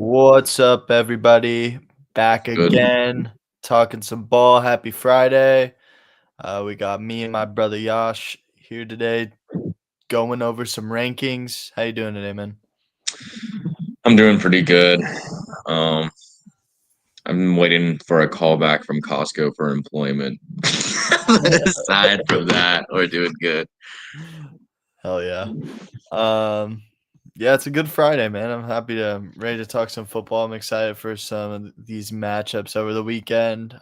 What's up, everybody? Back Good. again, talking some ball. Happy Friday. We got me and my brother Yash here today, going over some rankings. How you doing today, man? I'm doing pretty good. Um, I'm waiting for a call back from Costco for employment. Aside from that, we're doing good. Hell yeah. Um, yeah, it's a good Friday, man. I'm ready to talk some football. I'm excited for some of these matchups over the weekend.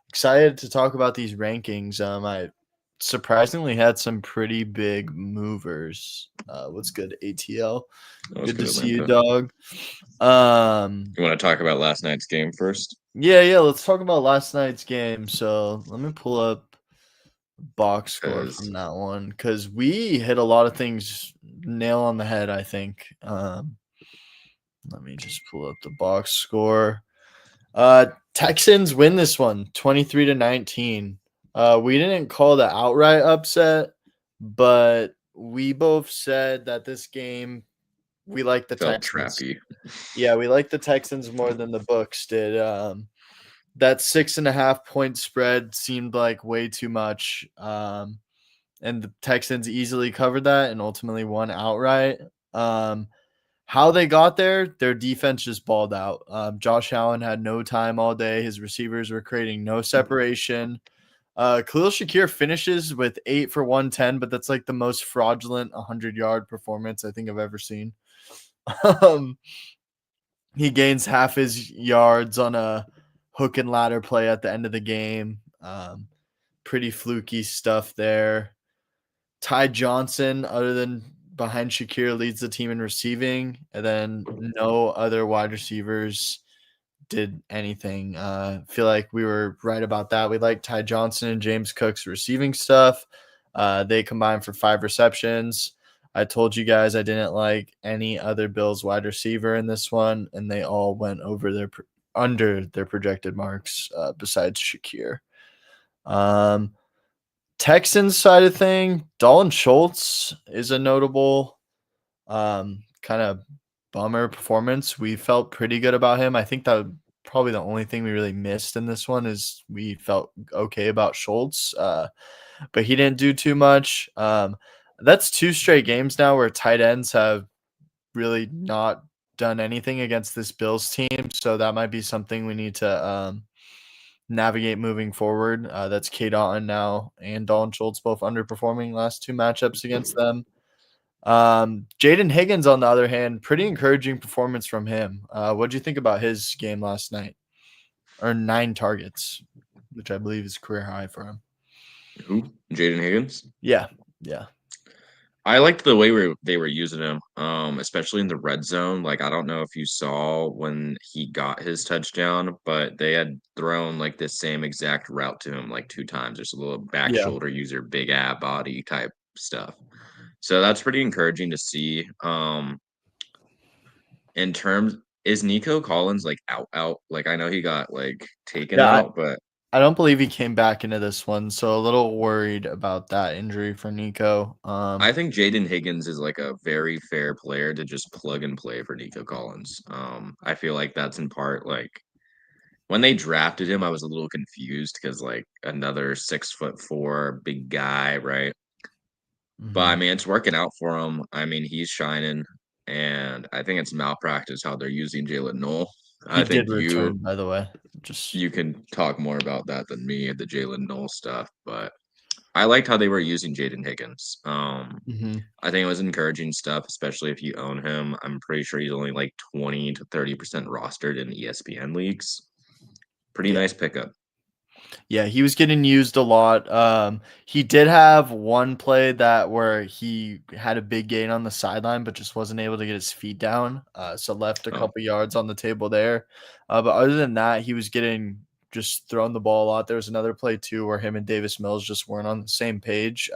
Excited to talk about these rankings. I surprisingly had some pretty big movers. What's good, ATL? That was Good to good, see you, Atlanta. dog. Um, You want to talk about last night's game first? yeah, let's talk about last night's game. So let me pull up box score Because from that one because we hit a lot of things nail on the head, I think. Let me just pull up the box score. Texans win this one 23-19. We didn't call the outright upset, but we both said that this game we like the felt Texans. trappy. Yeah, we like the Texans more than the books did. That 6.5 point spread seemed like way too much. And the Texans easily covered that and ultimately won outright. How they got there, their defense just balled out. Josh Allen had no time all day. His receivers were creating no separation. Khalil Shakir finishes with 8 for 110, but that's like the most fraudulent 100-yard performance I think I've ever seen. Um, he gains half his yards on a hook and ladder play at the end of the game. Pretty fluky stuff there. Ty Johnson, other than behind Shakir, leads the team in receiving, and then no other wide receivers did anything. Feel like we were right about that. We like Ty Johnson and James Cook's receiving stuff. They combined for 5 receptions. I told you guys I didn't like any other Bills wide receiver in this one, and they all went over under their projected marks besides Shakir. Texans side of thing, Dalton Schultz is a notable kind of bummer performance. We felt pretty good about him. I think that probably the only thing we really missed in this one is we felt okay about Schultz, but he didn't do too much. That's 2 straight games now where tight ends have really not done anything against this Bills team, so that might be something we need to navigate moving forward. That's K. Dalton now and Dalton Schultz both underperforming last 2 matchups against them. Jaden Higgins, on the other hand, pretty encouraging performance from him. What do you think about his game last night? Or 9 targets, which I believe is career high for him. Who? Jaden Higgins? Yeah. I liked the way they were using him, especially in the red zone. Like, I don't know if you saw when he got his touchdown, but they had thrown like the same exact route to him like 2 times. There's a little back Yeah. shoulder user, big ab body type stuff. So that's pretty encouraging to see. In terms, is Nico Collins like out? Like, I know he got like taken Yeah. out, but I don't believe he came back into this one, so a little worried about that injury for Nico. I think Jaden Higgins is like a very fair player to just plug and play for Nico Collins. I feel like that's in part like when they drafted him, I was a little confused because like another 6'4" big guy, right? But I Mhm. mean, it's working out for him. I mean, he's shining, and I think it's malpractice how they're using Jalen Noel. He I think did you return, by the way. Just you can talk more about that than me, the Jalen Noel stuff, but I liked how they were using Jaden Higgins. mhm. I think it was encouraging stuff, especially if you own him. I'm pretty sure he's only like 20 to 30% rostered in ESPN leagues. Pretty Yeah. nice pickup. Yeah, he was getting used a lot. He did have one play that where he had a big gain on the sideline, but just wasn't able to get his feet down. So left a Oh, couple yards on the table there. But other than that, he was getting just throwing the ball a lot. There was another play too where him and Davis Mills just weren't on the same page.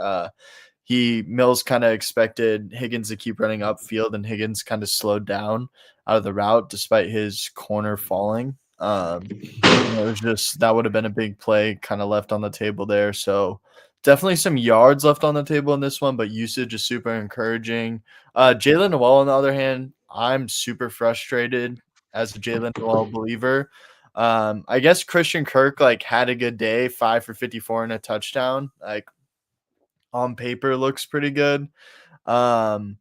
Mills kind of expected Higgins to keep running upfield, and Higgins kind of slowed down out of the route despite his corner falling. It was just that would have been a big play kind of left on the table there. So definitely some yards left on the table in this one, but usage is super encouraging. Jalen Noel, on the other hand, I'm super frustrated as a Jalen Noel believer. I guess Christian Kirk like had a good day, 5 for 54 and a touchdown. Like on paper looks pretty good. Um,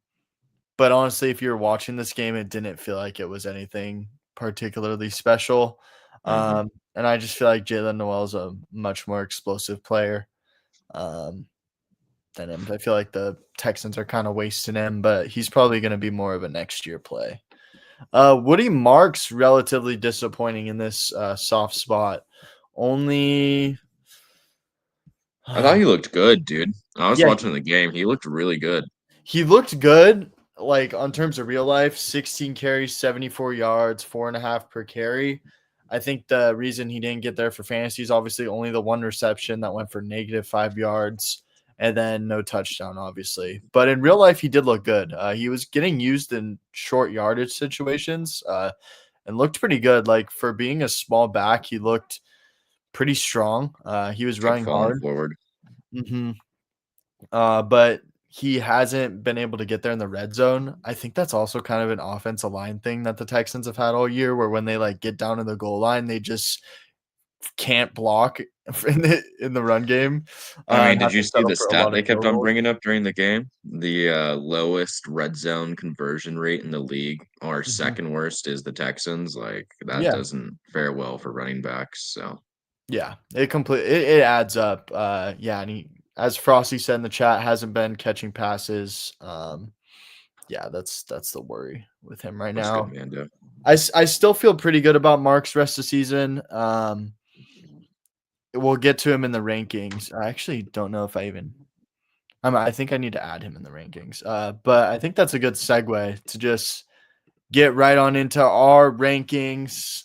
but honestly, if you're watching this game, it didn't feel like it was anything particularly special. Mhm. And I just feel like Jalen Noel is a much more explosive player um, than him. I feel like the Texans are kind of wasting him, but he's probably going to be more of a next year play. Woody Marks relatively disappointing in this soft spot. Only, I thought he looked good, dude. I was yeah, watching the game. He looked really good. he looked good. Like on terms of real life, 16 carries, 74 yards, 4.5 per carry. I think the reason he didn't get there for fantasy is obviously only the one reception that went for -5 yards and then no touchdown, obviously. But in real life, he did look good. He was getting used in short yardage situations and looked pretty good. Like for being a small back, he looked pretty strong. He was Like running falling hard. forward. Hmm. But he hasn't been able to get there in the red zone. I think that's also kind of an offensive line thing that the Texans have had all year, where when they like get down to the goal line, they just can't block in the run game, I mean, and did have you to see settle the for a stat lot of they kept field on goals. bringing up during the game? The lowest red zone conversion rate in the league, or Mhm. second worst, is the Texans. Like that Yeah, doesn't fare well for running backs. So yeah, it adds up. Yeah, and he, as Frosty said in the chat, hasn't been catching passes. Yeah, that's the worry with him right what's good, now. Mando? I still feel pretty good about Mark's rest of the season. We'll get to him in the rankings. I actually don't know if I think I need to add him in the rankings. But I think that's a good segue to just get right on into our rankings.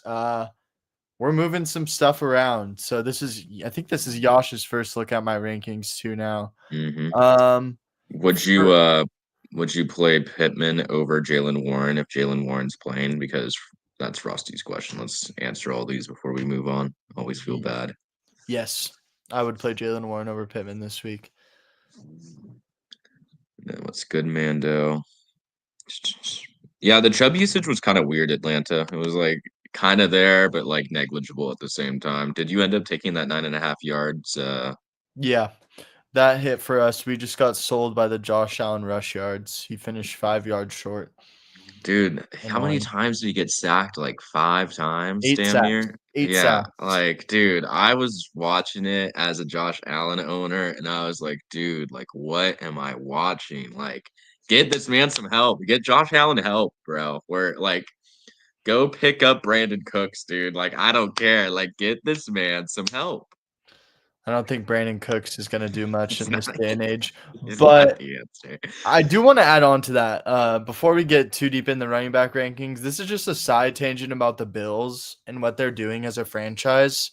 We're moving some stuff around. So I think this is Yash's first look at my rankings too now. Hmm. Um, Would you for, would you play Pittman over Jalen Warren if Jalen Warren's playing? Because that's Frosty's question. Let's answer all these before we move on. Always feel ye- bad. yes, I would play Jalen Warren over Pittman this week. Then what's good, Mando? Yeah, the Chubb usage was kind of weird, Atlanta. It was like kind of there, but like negligible at the same time. Did you end up taking that 9.5 yards? Yeah, that hit for us. We just got sold by the Josh Allen rush yards. He finished 5 yards short. Dude, how many Annoying. times did he get sacked? Like 5 times, Eight damn sacks. near. 8 Yeah, sacks. like, dude, I was watching it as a Josh Allen owner, and I was like, dude, like, what am I watching? Like, get this man some help. Get Josh Allen help, bro. Where like go pick up Brandon Cooks, dude. Like, I don't care. Like, get this man some help. I don't think Brandon Cooks is gonna do much He's in this not day and age, he's not but the answer. I do wanna add on to that, before we get too deep in the running back rankings, this is just a side tangent about the Bills and what they're doing as a franchise.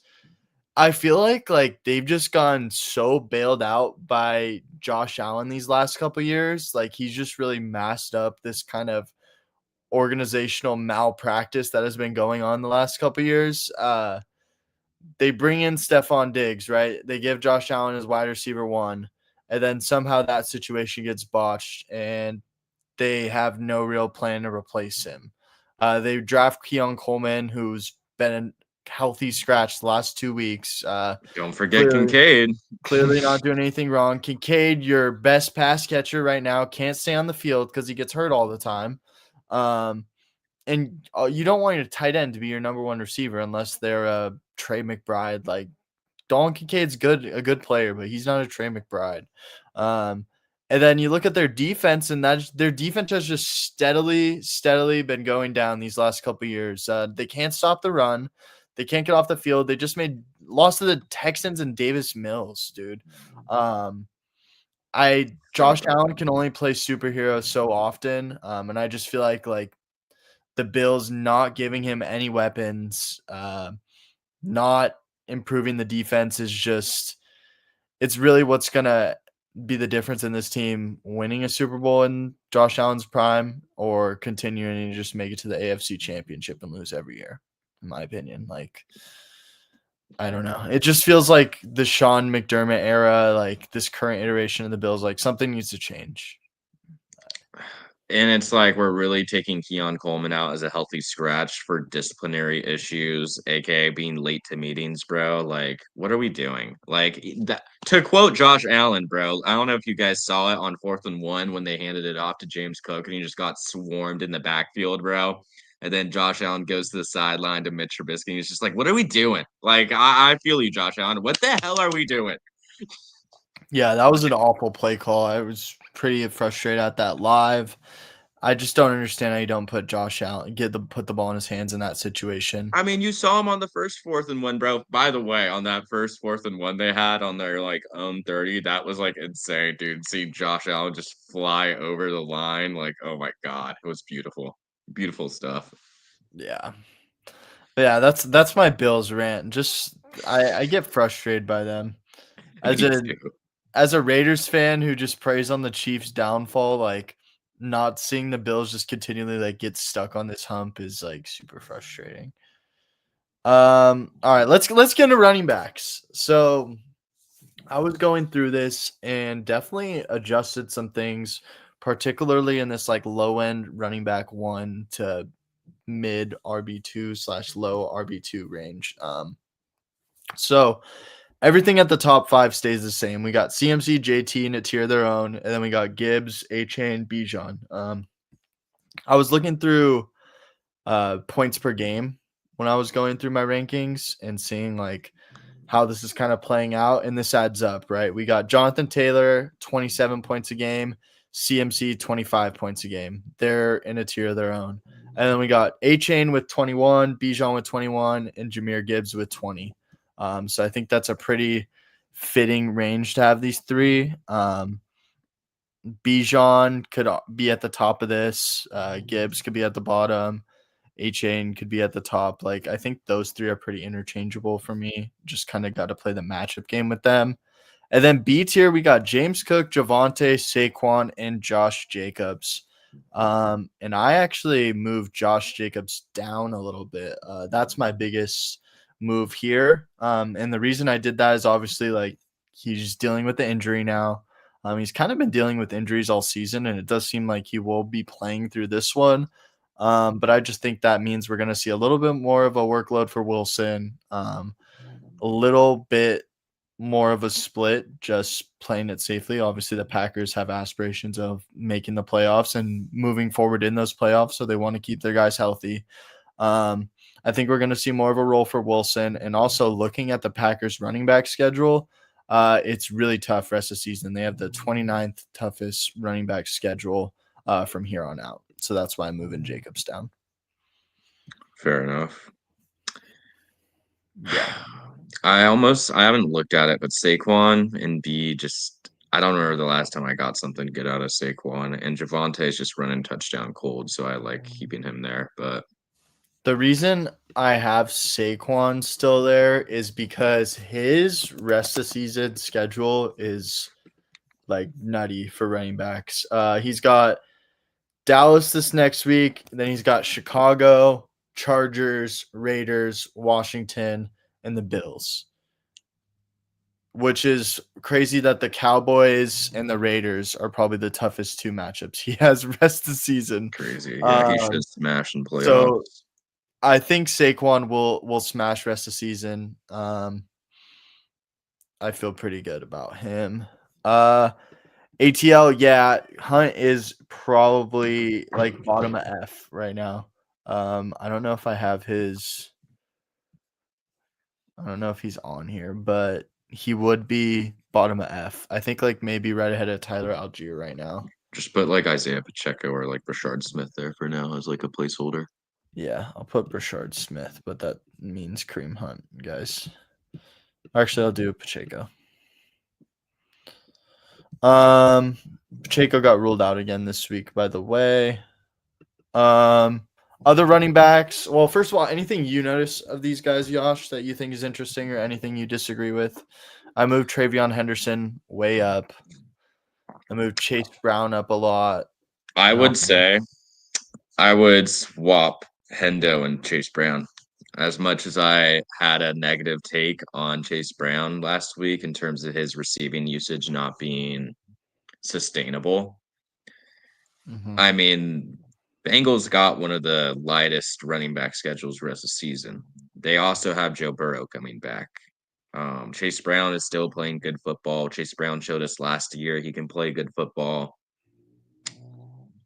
I feel like, they've just gone so bailed out by Josh Allen these last couple years, like, he's just really masked up this kind of organizational malpractice that has been going on the last couple years. They bring in Stephon Diggs, right? They give Josh Allen his wide receiver one, and then somehow that situation gets botched, and they have no real plan to replace him. They draft Keon Coleman, who's been a healthy scratch the last 2 weeks. Don't forget Clearly, Kincaid. clearly not doing anything wrong. Kincaid, your best pass catcher right now, can't stay on the field because he gets hurt all the time. Um, and you don't want your tight end to be your number one receiver unless they're a Trey McBride. Like Dalton Kincaid's a good player, but he's not a Trey McBride. Um, and then you look at their defense, and their defense has just steadily been going down these last couple of years. They can't stop the run. They can't get off the field. They just lost to the Texans and Davis Mills, dude. Um, I Drop Josh it. Allen can only play superhero so often, and I just feel like the Bills not giving him any weapons, not improving the defense is just it's really what's gonna be the difference in this team winning a Super Bowl in Josh Allen's prime or continuing to just make it to the AFC Championship and lose every year, in my opinion. Like I don't know. It just feels like the Sean McDermott era, like this current iteration of the Bills, like something needs to change. And it's like we're really taking Keon Coleman out as a healthy scratch for disciplinary issues, aka being late to meetings, bro. Like, what are we doing? Like that, to quote Josh Allen, bro. I don't know if you guys saw it on 4th and 1 when they handed it off to James Cook and he just got swarmed in the backfield, bro. And then Josh Allen goes to the sideline to Mitch Trubisky. He's just like, "What are we doing?" Like, I feel you, Josh Allen. What the hell are we doing? Yeah, that was an awful play call. I was pretty frustrated at that live. I just don't understand how you don't put Josh Allen, put the ball in his hands in that situation. I mean, you saw him on the first 4th and 1, bro. By the way, on that first 4th and 1 they had on their like own 30, that was like insane, dude. Seeing Josh Allen just fly over the line, like, oh my god, it was beautiful, beautiful stuff. Yeah, but yeah, that's my Bills rant. Just I get frustrated by them as Me a too. as a Raiders fan who just preys on the Chiefs' downfall. Like not seeing the Bills just continually like get stuck on this hump is like super frustrating. All right, let's get into running backs. So I was going through this and definitely adjusted some things, particularly in this like low end running back 1 to mid RB2/low RB2 range. So everything at the top 5 stays the same. We got CMC, JT in a tier of their own, and then we got Gibbs, A-Chain, Bijan. I was looking through points per game when I was going through my rankings and seeing like how this is kind of playing out, and this adds up, right? We got Jonathan Taylor, 27 points a game, CMC, 25 points a game. They're in a tier of their own. And then we got A-Chain with 21, Bijan with 21, and Jahmyr Gibbs with 20. So I think that's a pretty fitting range to have these three. Bijan could be at the top of this. Gibbs could be at the bottom. A-Chain could be at the top. Like, I think those three are pretty interchangeable for me. Just kind of got to play the matchup game with them. And then B tier, we got James Cook, Javonte, Saquon, and Josh Jacobs. And I actually moved Josh Jacobs down a little bit. That's my biggest move here. And the reason I did that is obviously like he's dealing with the injury now. He's kind of been dealing with injuries all season, and it does seem like he will be playing through this one. But I just think that means we're going to see a little bit more of a workload for Wilson, a little bit more of a split, just playing it safely. Obviously, the Packers have aspirations of making the playoffs and moving forward in those playoffs, so they want to keep their guys healthy. I think we're going to see more of a role for Wilson, and also looking at the Packers running back schedule, it's really tough rest of the season. They have the 29th toughest running back schedule from here on out. So that's why I'm moving Jacobs down. Fair enough. Yeah. I haven't looked at it, but Saquon and B just I don't remember the last time I got something good out of Saquon, and Javonte is just running touchdown cold, so I like keeping him there. But The reason I have Saquon still there is because his rest of season schedule is like nutty for running backs. He's got Dallas this next week, then he's got Chicago, Chargers, Raiders, Washington, and the Bills. Which is crazy that the Cowboys and the Raiders are probably the toughest two matchups he has rest of the season. crazy, yeah, he should smash in playoffs. So I think Saquon will smash rest of the season. I feel pretty good about him. ATL, yeah, Hunt is probably like bottom of F right now. I don't know if I have his. I don't know if he's on here, but he would be bottom of F. I think like maybe right ahead of Tyler Algier right now. Just put like Isaiah Pacheco or like Rashard Smith there for now as like a placeholder. Yeah, I'll put Rashard Smith, but that means Kareem Hunt, guys. Actually, I'll do Pacheco. Pacheco got ruled out again this week, by the way. Other running backs. Well, first of all, anything you notice of these guys, Josh, that you think is interesting or anything you disagree with? I moved Travion Henderson way up. I moved Chase Brown up a lot. I would say I would swap Hendo and Chase Brown. As much as I had a negative take on Chase Brown last week in terms of his receiving usage not being sustainable, I mean, Bengals got one of the lightest running back schedules rest of the season. They also have Joe Burrow coming back. Chase Brown is still playing good football. Chase Brown showed us last year he can play good football.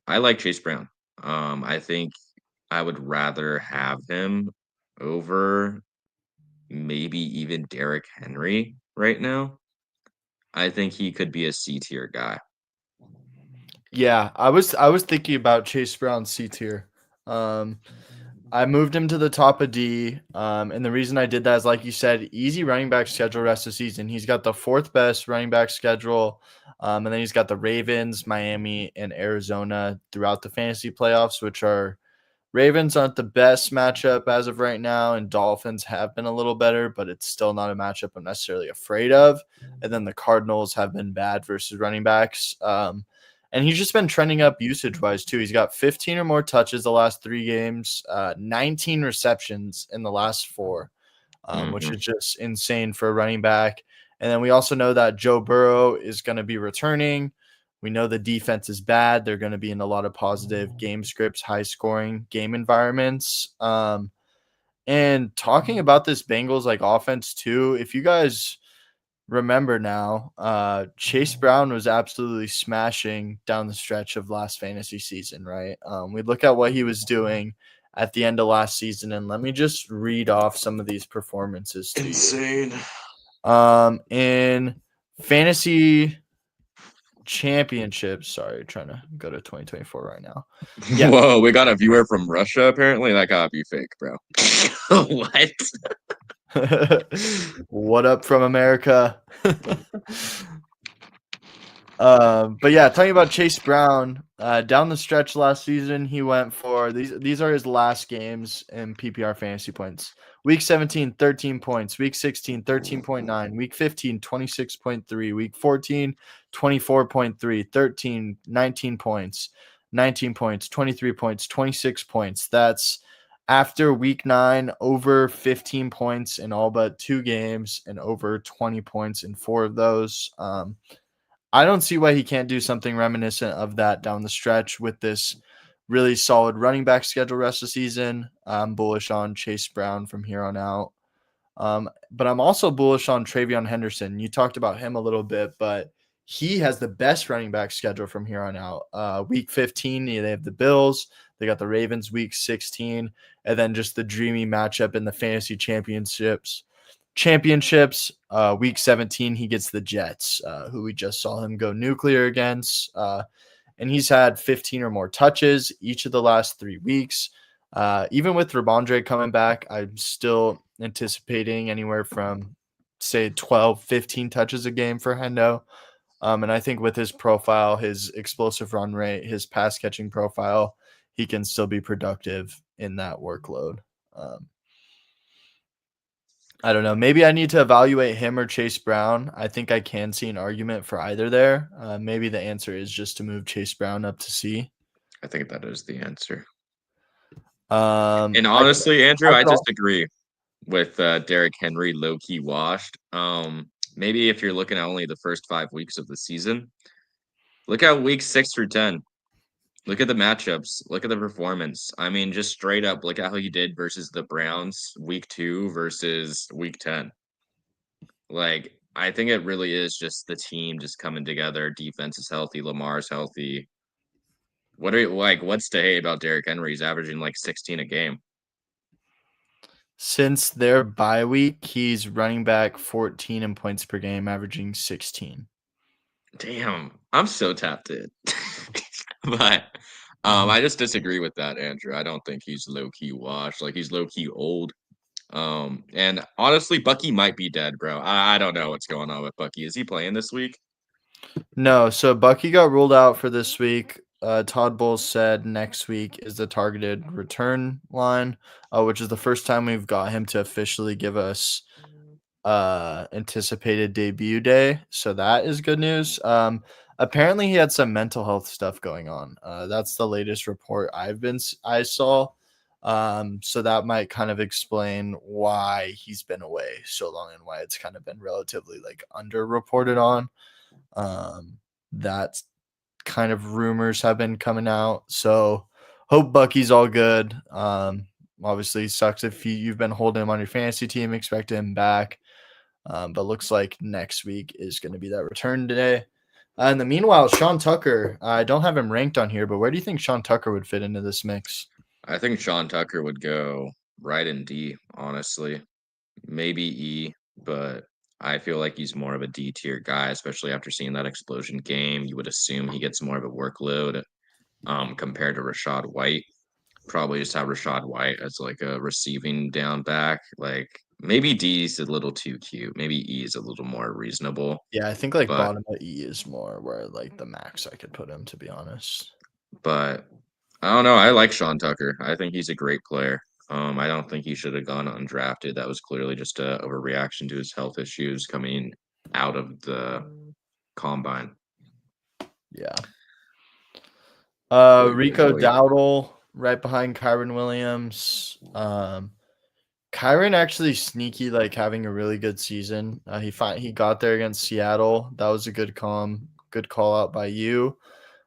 I like Chase Brown. I think I would rather have him over maybe even Derrick Henry right now. I think he could be a C tier guy. Yeah, I was thinking about Chase Brown C tier. Um, I moved him to the top of D, and the reason I did that is, like you said, easy running back schedule rest of the season. He's got the fourth best running back schedule, and then he's got the Ravens, Miami, and Arizona throughout the fantasy playoffs, which are Ravens aren't the best matchup as of right now, and Dolphins have been a little better, but it's still not a matchup I'm necessarily afraid of. And then the Cardinals have been bad versus running backs. And he's just been trending up usage wise, too. He's got 15 or more touches the last 3 games, 19 receptions in the last 4, which is just insane for a running back. And then we also know that Joe Burrow is going to be returning. We know the defense is bad. They're going to be in a lot of positive game scripts, high scoring game environments. And talking about this Bengals like offense too, if you guys remember now, Chase Brown was absolutely smashing down the stretch of last fantasy season, right? We look at what he was doing at the end of last season, and let me just read off some of these performances to Insane. you. In fantasy championships. Sorry, trying to go to 2024 right now. Yeah. Whoa, we got a viewer from Russia apparently. That gotta be fake, bro. What? What up from America? But yeah, talking about Chase Brown, down the stretch last season, he went for these are his last games in PPR fantasy points. Week 17, 13 points. Week 16, 13.9. Week 15, 26.3. Week 14, 24.3. 13, 19 points. 19 points, 23 points, 26 points. That's after week 9, over 15 points in all but 2 games and over 20 points in 4 of those. I don't see why he can't do something reminiscent of that down the stretch with this really solid running back schedule rest of the season. I'm bullish on Chase Brown from here on out. But I'm also bullish on Travion Henderson. You talked about him a little bit, but he has the best running back schedule from here on out. Week 15, they have the Bills. They got the Ravens week 16, and then just the dreamy matchup in the fantasy championships. Week 17, he gets the Jets, who we just saw him go nuclear against. And he's had 15 or more touches each of the last 3 weeks. Even with Ramondre coming back, I'm still anticipating anywhere from, say, 12, 15 touches a game for Hendo. And I think with his profile, his explosive run rate, his pass catching profile, he can still be productive in that workload. I don't know. Maybe I need to evaluate him or Chase Brown. I think I can see an argument for either there. Maybe the answer is just to move Chase Brown up to C. I think that is the answer. And honestly, Andrew, I disagree with Derrick Henry low key washed. Maybe if you're looking at only the first 5 weeks of the season, look at weeks 6 through 10. Look at the matchups. Look at the performance. I mean, just straight up, look at how he did versus the Browns week 2 versus week 10. Like, I think it really is just the team just coming together. Defense is healthy. Lamar's healthy. What's to hate about Derrick Henry? He's averaging like 16 a game. Since their bye week, he's running back 14 in points per game, averaging 16. Damn, I'm so tapped in. But I just disagree with that, Andrew. I don't think he's low key washed. Like, he's low key old. And honestly, Bucky might be dead, bro. I don't know what's going on with Bucky. Is he playing this week? No, so Bucky got ruled out for this week. Todd Bowles said next week is the targeted return line, which is the first time we've got him to officially give us anticipated debut day. So that is good news. Apparently he had some mental health stuff going on. That's the latest report I saw. So that might kind of explain why he's been away so long and why it's kind of been relatively like underreported on. That's kind of rumors have been coming out. So hope Bucky's all good. Obviously sucks if you've been holding him on your fantasy team, expect him back. But looks like next week is going to be that return day. In the meanwhile, Sean Tucker, I don't have him ranked on here, but where do you think Sean Tucker would fit into this mix? I think Sean Tucker would go right in D, honestly. Maybe E, but I feel like he's more of a D tier guy, especially after seeing that explosion game. You would assume he gets more of a workload compared to Rashad White. Probably just have Rashad White as like a receiving down back. Like maybe D is a little too cute. Maybe E is a little more reasonable. Yeah, I think like But bottom of E is more where like the max I could put him, to be honest. but I don't know. I like Sean Tucker. I think he's a great player. I don't think he should have gone undrafted. That was clearly just a overreaction to his health issues coming out of the combine. Yeah. Boy, boy, Rico boy. Dowdle right behind Kyron Williams. Kyron actually sneaky, like having a really good season. He got there against Seattle. That was a good call out by you.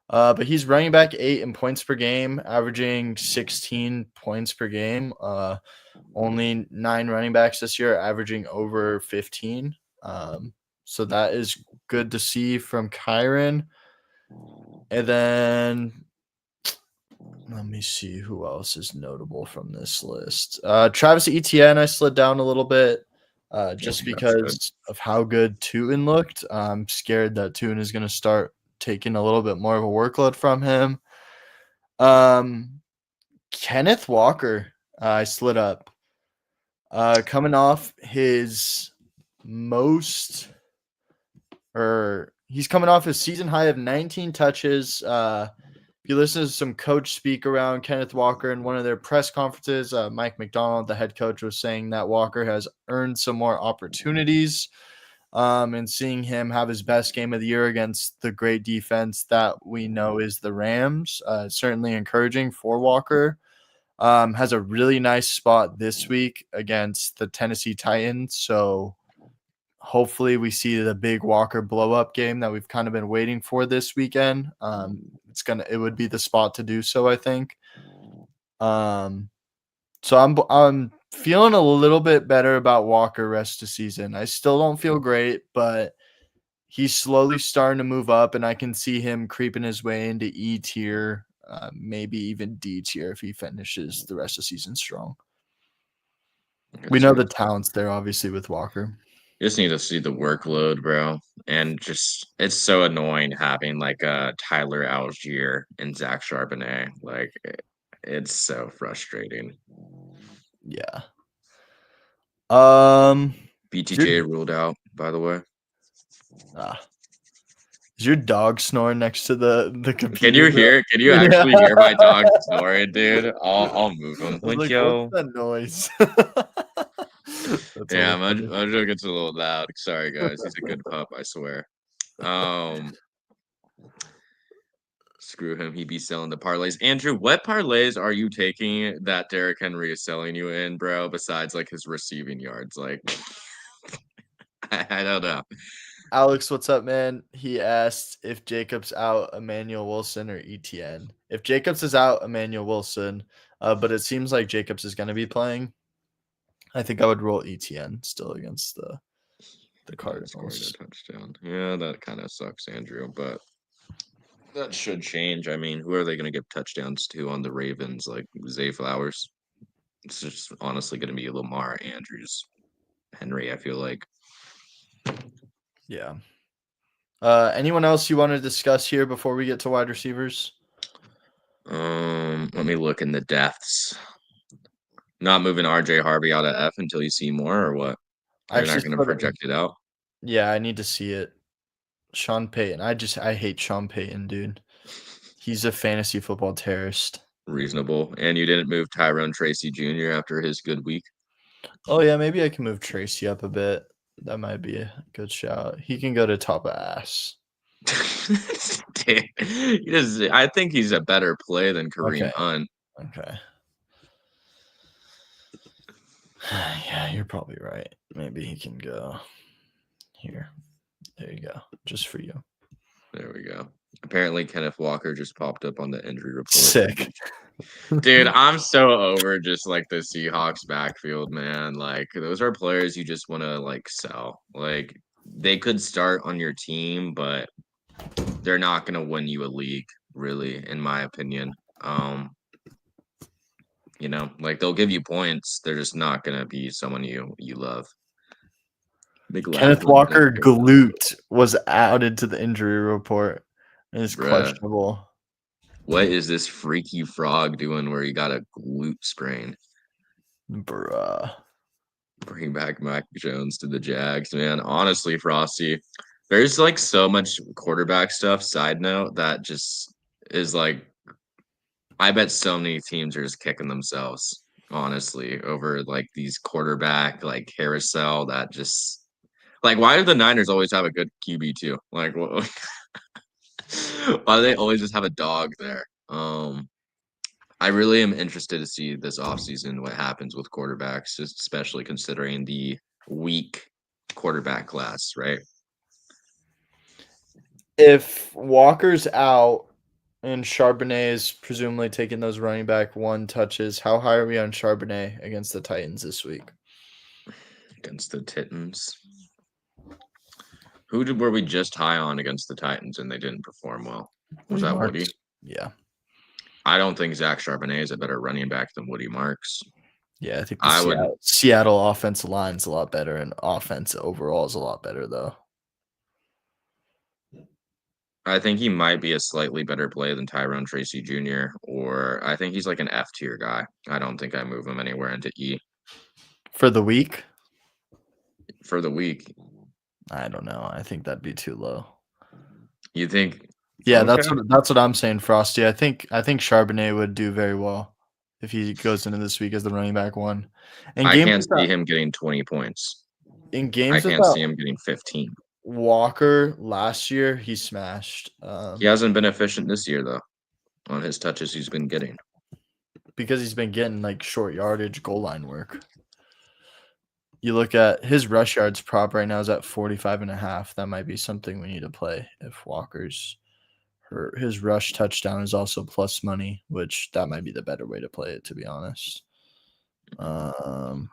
But he's running back 8 in points per game, averaging 16 points per game. Only 9 running backs this year, averaging over 15. So that is good to see from Kyron. And then let me see who else is notable from this list. Travis Etienne, I slid down a little bit just because of how good Tootin looked. I'm scared that Tootin is going to start taking a little bit more of a workload from him. Kenneth Walker, I slid up. Coming off his he's coming off his season high of 19 touches. If you listen to some coach speak around Kenneth Walker in one of their press conferences, Mike McDonald, the head coach, was saying that Walker has earned some more opportunities. And seeing him have his best game of the year against the great defense that we know is the Rams, certainly encouraging for Walker. Has a really nice spot this week against the Tennessee Titans. So hopefully we see the big Walker blow up game that we've kind of been waiting for this weekend. It would be the spot to do so, I think. So I'm feeling a little bit better about Walker rest of season. I still don't feel great, but he's slowly starting to move up, and I can see him creeping his way into E tier, maybe even D tier if he finishes the rest of the season strong. We know the talent's there, obviously, with Walker. You just need to see the workload, bro. And just it's so annoying having like Tyler Algier and Zach Charbonnet. Like it's so frustrating. Yeah. BTJ ruled out, by the way. Is your dog snoring next to the computer? Can you hear? Can you actually hear my dog snoring, dude? I'll move him. Like, yo, what's that noise? yeah, Mojo gets a little loud. Sorry, guys. He's a good pup, I swear. Screw him. He be selling the parlays. Andrew, what parlays are you taking that Derrick Henry is selling you in, bro? Besides like his receiving yards, like I don't know. Alex, what's up, man? He asked if Jacobs out, Emmanuel Wilson or ETN. If Jacobs is out, Emmanuel Wilson, but it seems like Jacobs is going to be playing. I think I would roll ETN still against the Cardinals. Scoring a touchdown. Yeah, that kind of sucks, Andrew, but that should change. I mean, who are they going to give touchdowns to on the Ravens? Like Zay Flowers. It's just honestly going to be Lamar, Andrews, Henry. I feel like. Yeah. Anyone else you want to discuss here before we get to wide receivers? Let me look in the depths. Not moving RJ Harvey out of F until you see more, or what? You're not going to project it out. Yeah, I need to see it. Sean Payton. I hate Sean Payton, dude. He's a fantasy football terrorist. Reasonable. And you didn't move Tyrone Tracy Jr. after his good week. Oh yeah, maybe I can move Tracy up a bit. That might be a good shout. He can go to top of ass. I think he's a better play than Kareem Hunt. Okay. Yeah, you're probably right. Maybe he can go here. There you go. Just for you. There we go. Apparently, Kenneth Walker just popped up on the injury report. Sick. Dude, I'm so over just like the Seahawks backfield, man. Like those are players you just want to like sell. Like they could start on your team, but they're not going to win you a league, really, in my opinion. Like they'll give you points. They're just not going to be someone you love. Big Kenneth Laughlin Walker backfield. glute was added to the injury report and is Bruh, questionable. what is this freaky frog doing where he got a glute sprain? Bruh. Bring back Mac Jones to the Jags, man. Honestly, Frosty, there's like so much quarterback stuff. Side note that just is like, I bet so many teams are just kicking themselves, honestly, over like these quarterback like carousel that just like, why do the Niners always have a good QB too? Like, why do they always just have a dog there? I really am interested to see this offseason what happens with quarterbacks, especially considering the weak quarterback class, right? If Walker's out and Charbonnet is presumably taking those running back one touches, how high are we on Charbonnet against the Titans this week? Against the Titans. Were we just high on against the Titans and they didn't perform well? Was that Marks. Woody? Yeah. I don't think Zach Charbonnet is a better running back than Woody Marks. Yeah, I think the Seattle offensive line's a lot better, and offense overall is a lot better, though. I think he might be a slightly better play than Tyrone Tracy Jr., or I think he's like an F tier guy. I don't think I move him anywhere into E. For the week? For the week. I don't know. I think that'd be too low. You think? Yeah, okay. That's what I'm saying, Frosty. I think Charbonnet would do very well if he goes into this week as the running back one. And I can't see him getting 20 points. In games, I can't see him getting 15. Walker last year, he smashed. He hasn't been efficient this year, though, on his touches he's been getting. Because he's been getting like short yardage goal line work. You look at his rush yards prop right now is at 45.5. That might be something we need to play if Walker's hurt. His rush touchdown is also plus money, which that might be the better way to play it, to be honest. I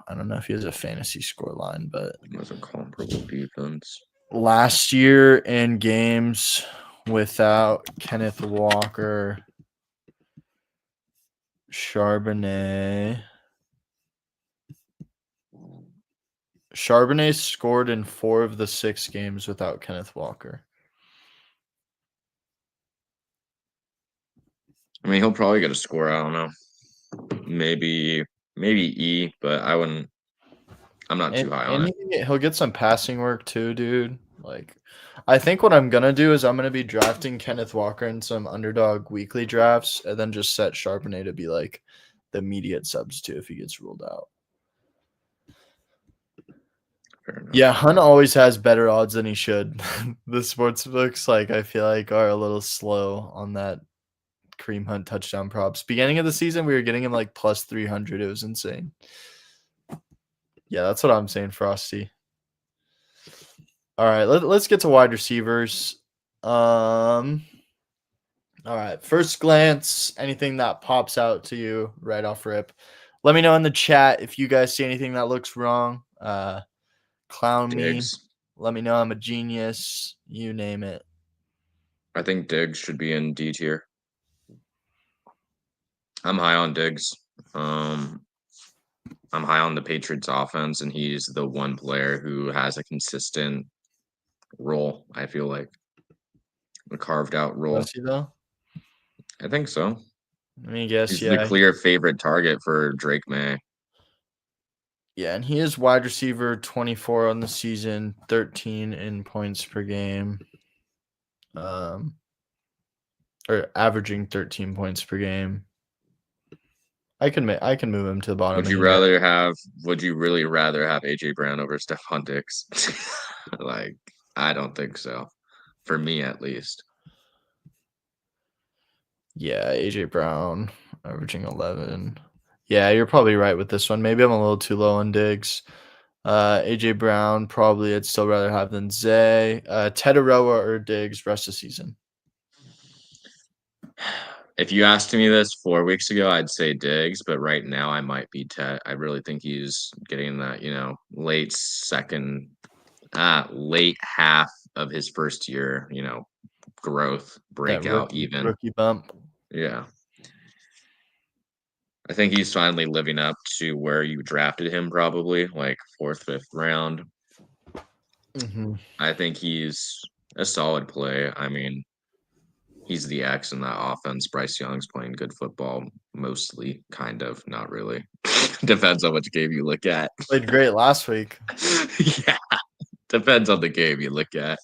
don't know if he has a fantasy score line, but he has a comparable defense. Last year in games without Kenneth Walker, Charbonnet scored in 4 of the 6 games without Kenneth Walker. I mean, he'll probably get a score. I don't know. Maybe E, but I wouldn't. I'm not too high on it. He'll get some passing work too, dude. Like, I think what I'm gonna do is I'm gonna be drafting Kenneth Walker in some underdog weekly drafts, and then just set Charbonnet to be like the immediate substitute if he gets ruled out. Yeah, Hunt always has better odds than he should. The sports books, like, I feel like are a little slow on that Kareem Hunt touchdown props. Beginning of the season, we were getting him like plus 300. It was insane. Yeah, that's what I'm saying, Frosty. All right, let's get to wide receivers. All right, first glance, anything that pops out to you right off rip. Let me know in the chat if you guys see anything that looks wrong. Clown Diggs. me. Let me know I'm a genius. You name it. I think Diggs should be in D tier. I'm high on Diggs. I'm high on the Patriots offense, and he's the one player who has a consistent role, I feel like. A carved out role. Was he though? I think so. I mean, guess he's the clear favorite target for Drake May. Yeah, and he is wide receiver 24 on the season, 13 in points per game. Or averaging 13 points per game. I can move him to the bottom. Would you really rather have AJ Brown over Stephon Diggs? Like, I don't think so. For me, at least. Yeah, AJ Brown averaging 11. Yeah, you're probably right with this one. Maybe I'm a little too low on Diggs. AJ Brown, probably I'd still rather have than Zay. Teteroa or Diggs rest of the season. If you asked me this 4 weeks ago, I'd say Diggs, but right now I might be Tet. I really think he's getting that, late half of his first year, growth, That breakout rookie even. rookie bump. Yeah. I think he's finally living up to where you drafted him probably, like 4th, 5th round. Mhm. I think he's a solid play. I mean, he's the X in that offense. Bryce Young's playing good football, mostly, kind of, not really. Depends on which game you look at. Played great last week. Yeah, depends on the game you look at.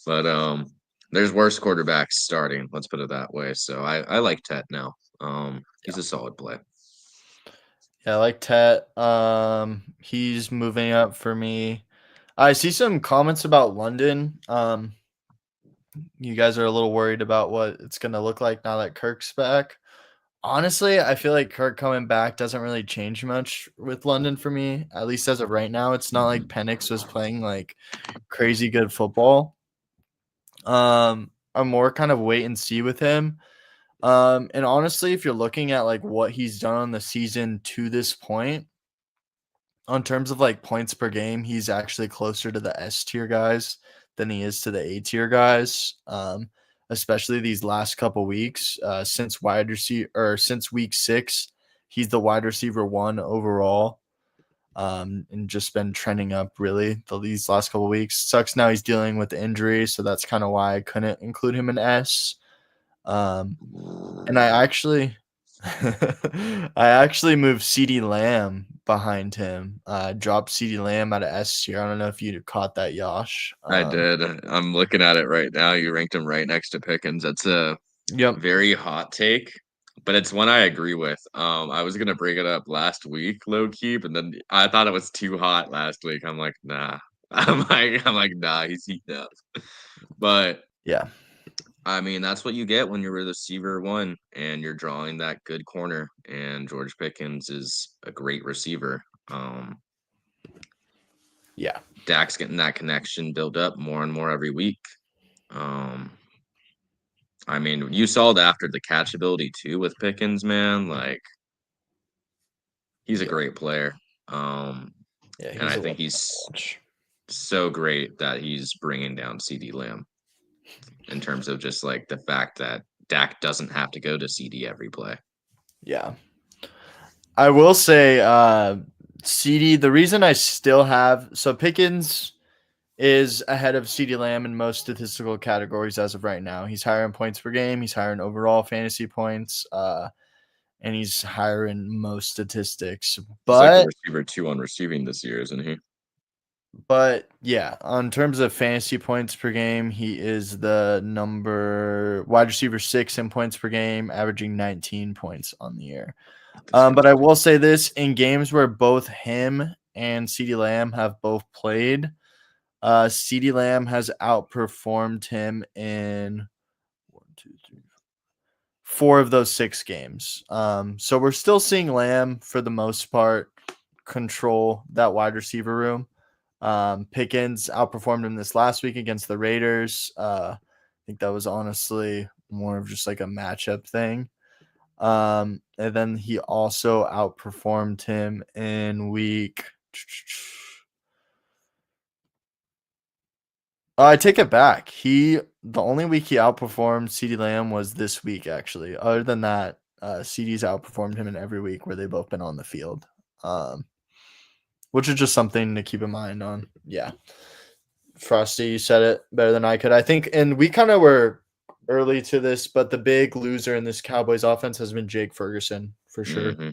But there's worse quarterbacks starting. Let's put it that way. So I like Tet now. He's a solid play. Yeah, I like Tet. He's moving up for me. I see some comments about London. You guys are a little worried about what it's gonna look like now that Kirk's back. Honestly, I feel like Kirk coming back doesn't really change much with London for me, at least as of right now. It's not like Penix was playing like crazy good football. I'm more kind of wait and see with him. And honestly, if you're looking at like what he's done on the season to this point, on terms of like points per game, he's actually closer to the S tier guys than he is to the A tier guys. Especially these last couple weeks, since wide receiver or since week 6, he's the wide receiver 1 overall. And just been trending up really these last couple weeks. Sucks now he's dealing with injury, so that's kind of why I couldn't include him in S. And I actually moved CD Lamb behind him. Dropped CD Lamb out of S tier. I don't know if you caught that, Yosh. I did. I'm looking at it right now. You ranked him right next to Pickens. That's a Yep. very hot take, but it's one I agree with. I was gonna bring it up last week, low key, but then I thought it was too hot last week. I'm like, nah. I'm like, nah, he's heating up. But Yeah. I mean, that's what you get when you're a receiver 1 and you're drawing that good corner. And George Pickens is a great receiver. Yeah. Dak's getting that connection built up more and more every week. Um, I mean, you saw it after the catchability too with Pickens, man. Like, he's a Yeah. great player. Yeah. And He's I a lot think to he's watch. so great that he's bringing down CD Lamb in terms of just like the fact that Dak doesn't have to go to CD every play. Yeah. I will say, CD, the reason I still have so Pickens is ahead of CD Lamb in most statistical categories as of right now. He's higher in points per game, he's higher in overall fantasy points, and he's higher in most statistics. He's like the But receiver 2 on receiving this year, isn't he? But yeah, on terms of fantasy points per game, he is the number wide receiver 6 in points per game, averaging 19 points on the year. But I will say this, in games where both him and CeeDee Lamb have both played, CeeDee Lamb has outperformed him in 4 of those 6 games. So we're still seeing Lamb for the most part control that wide receiver room. Pickens outperformed him this last week against the Raiders. I think that was honestly more of just like a matchup thing. And then he also outperformed him in week. I take it back. The only week he outperformed CeeDee Lamb was this week, actually. Other than that, CeeDee's outperformed him in every week where they've both been on the field. Which is just something to keep in mind on. Yeah. Frosty, you said it better than I could. I think, and we kind of were early to this, but the big loser in this Cowboys offense has been Jake Ferguson for sure. Mm-hmm.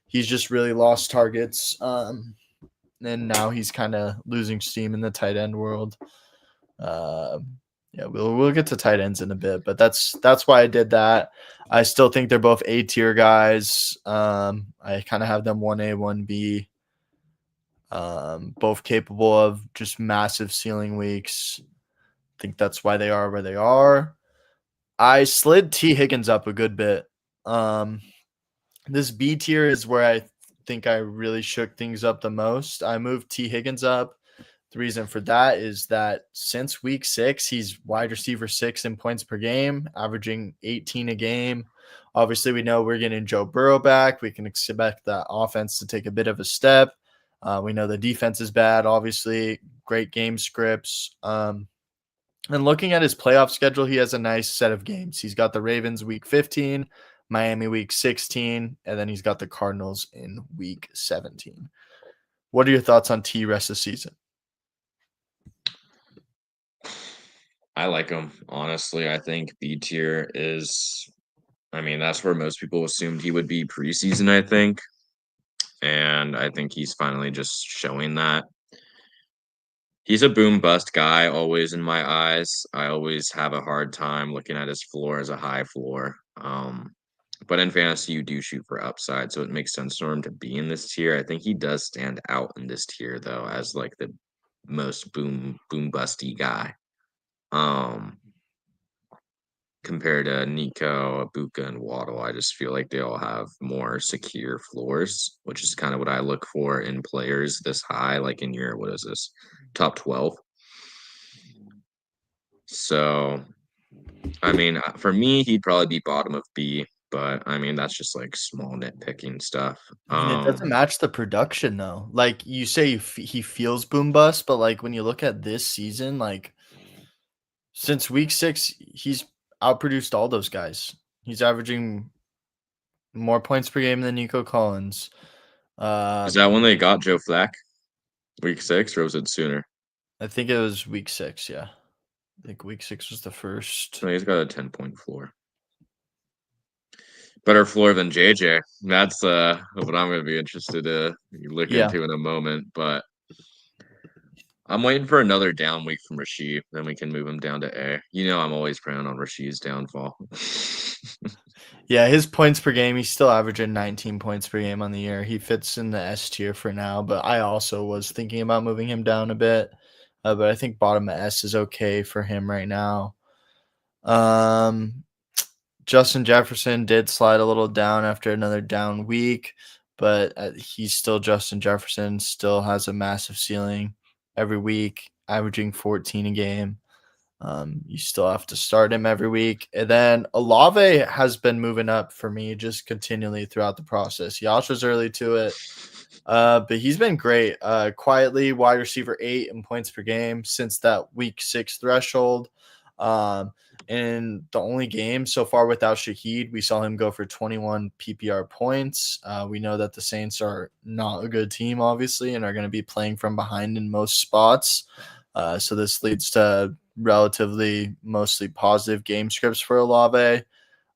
He's just really lost targets. And now he's kind of losing steam in the tight end world. Yeah, we'll get to tight ends in a bit, but that's why I did that. I still think they're both A tier guys. I kind of have them 1A, 1B. Both capable of just massive ceiling weeks. I think that's why they are where they are. I slid T. Higgins up a good bit. This B tier is where I think I really shook things up the most. I moved T. Higgins up The reason for that is that since week 6, he's wide receiver 6 in points per game, averaging 18 a game. Obviously, we know we're getting Joe Burrow back. We can expect that offense to take a bit of a step. We know the defense is bad, obviously. Great game scripts. And looking at his playoff schedule, he has a nice set of games. He's got the Ravens week 15, Miami week 16, and then he's got the Cardinals in week 17. What are your thoughts on T rest of the season? I like him, honestly. I think B tier is, I mean, that's where most people assumed he would be preseason, I think. And I think he's finally just showing that. He's a boom bust guy, always in my eyes. I always have a hard time looking at his floor as a high floor. But in fantasy, you do shoot for upside, so it makes sense for him to be in this tier. I think he does stand out in this tier though, as like the most boom busty guy. Um, Compared to Nico, Abuka, and Waddle, I just feel like they all have more secure floors, which is kind of what I look for in players this high, like in your, what is this, top 12. So, I mean, for me, he'd probably be bottom of B, but I mean, that's just like small nitpicking stuff. I mean, it doesn't match the production though. Like you say, he feels boom bust, but like when you look at this season, like since week 6, he's outproduced all those guys. He's averaging more points per game than Nico Collins. Is that when they got Joe Flack? Week 6, or was it sooner? I think it was week 6. Yeah, I think week 6 was the first. No, he's got a 10-point floor. Better floor than JJ. That's what I'm going to be interested to look into in a moment. But I'm waiting for another down week from Rashid. Then we can move him down to A. You know, I'm always praying on Rashid's downfall. Yeah, his points per game, he's still averaging 19 points per game on the year. He fits in the S tier for now, but I also was thinking about moving him down a bit. But I think bottom of S is okay for him right now. Justin Jefferson did slide a little down after another down week, but he's still Justin Jefferson, still has a massive ceiling every week, averaging 14 a game. You still have to start him every week. And then Olave has been moving up for me just continually throughout the process. Yash was early to it, but he's been great. Quietly, wide receiver 8 in points per game since that week 6 threshold. In the only game so far without Shaheed, we saw him go for 21 PPR points. We know that the Saints are not a good team, obviously, and are going to be playing from behind in most spots. So this leads to relatively mostly positive game scripts for Olave.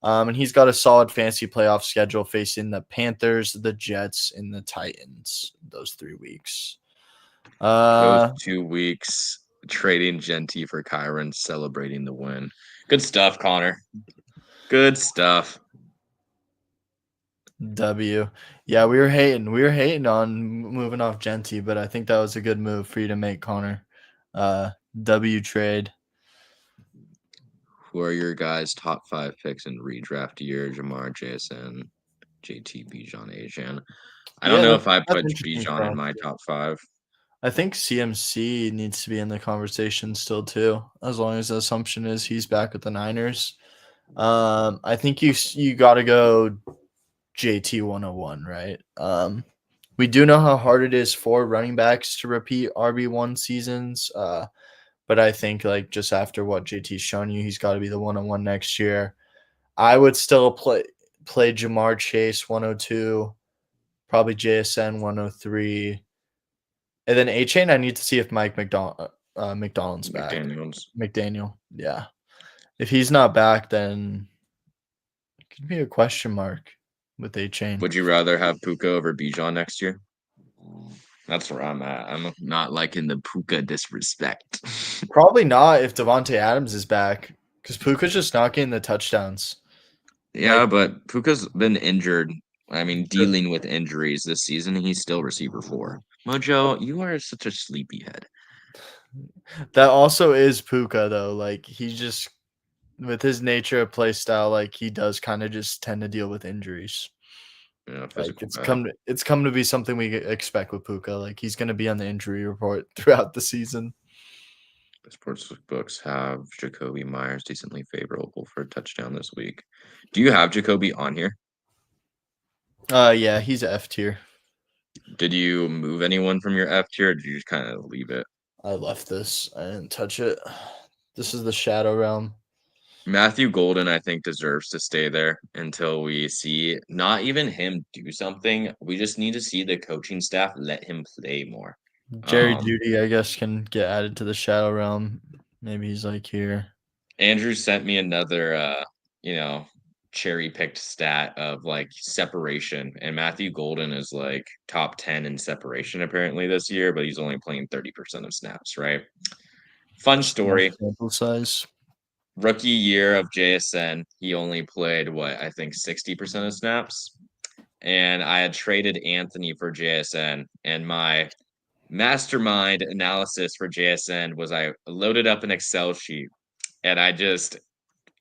And he's got a solid fantasy playoff schedule facing the Panthers, the Jets, and the Titans those 3 weeks. Those 2 weeks, trading Genty for Kyron, celebrating the win. Good stuff, Connor. Good stuff. W. Yeah, we were hating. We were hating on moving off Genty, but I think that was a good move for you to make, Connor. W trade. Who are your guys' top 5 picks in redraft year? Jamar, JSN, JT, Bijan, Ajan. I don't know if I that's put interesting Bijan for in us. my top 5. I think CMC needs to be in the conversation still too, as long as the assumption is he's back with the Niners. I think you got to go JT 101, right? We do know how hard it is for running backs to repeat RB1 seasons. But I think like just after what JT's shown you, he's got to be the 101 next year. I would still play Jamar Chase 102, probably JSN 103. And then A-Chain, I need to see if Mike McDonald's back. McDaniel, yeah. If he's not back, then it could be a question mark with A-Chain. Would you rather have Puka over Bijan next year? That's where I'm at. I'm not liking the Puka disrespect. Probably not if Devontae Adams is back, because Puka's just not getting the touchdowns. Yeah, but Puka's been injured. I mean, dealing with injuries this season, and he's still receiver 4. Mojo, you are such a sleepyhead. That also is Puka though. Like he just, with his nature of play style, like he does kind of just tend to deal with injuries. Yeah, Like physical guy. it's come to be something we expect with Puka. Like he's going to be on the injury report throughout the season. Sports books have Jacoby Myers decently favorable for a touchdown this week. Do you have Jacoby on here? Yeah, he's F tier. Did you move anyone from your F tier, or did you just kind of leave it? I left this. I didn't touch it. This is the Shadow Realm. Matthew Golden, I think, deserves to stay there until we see not even him do something. We just need to see the coaching staff let him play more. Jerry Judy, I guess, can get added to the Shadow Realm. Maybe he's like here. Andrew sent me another, cherry picked stat of like separation, and Matthew Golden is like top 10 in separation apparently this year, but he's only playing 30% of snaps, right? Fun Small story. sample size. Rookie year of JSN, he only played what I think 60% of snaps. And I had traded Anthony for JSN, and my mastermind analysis for JSN was I loaded up an Excel sheet and I just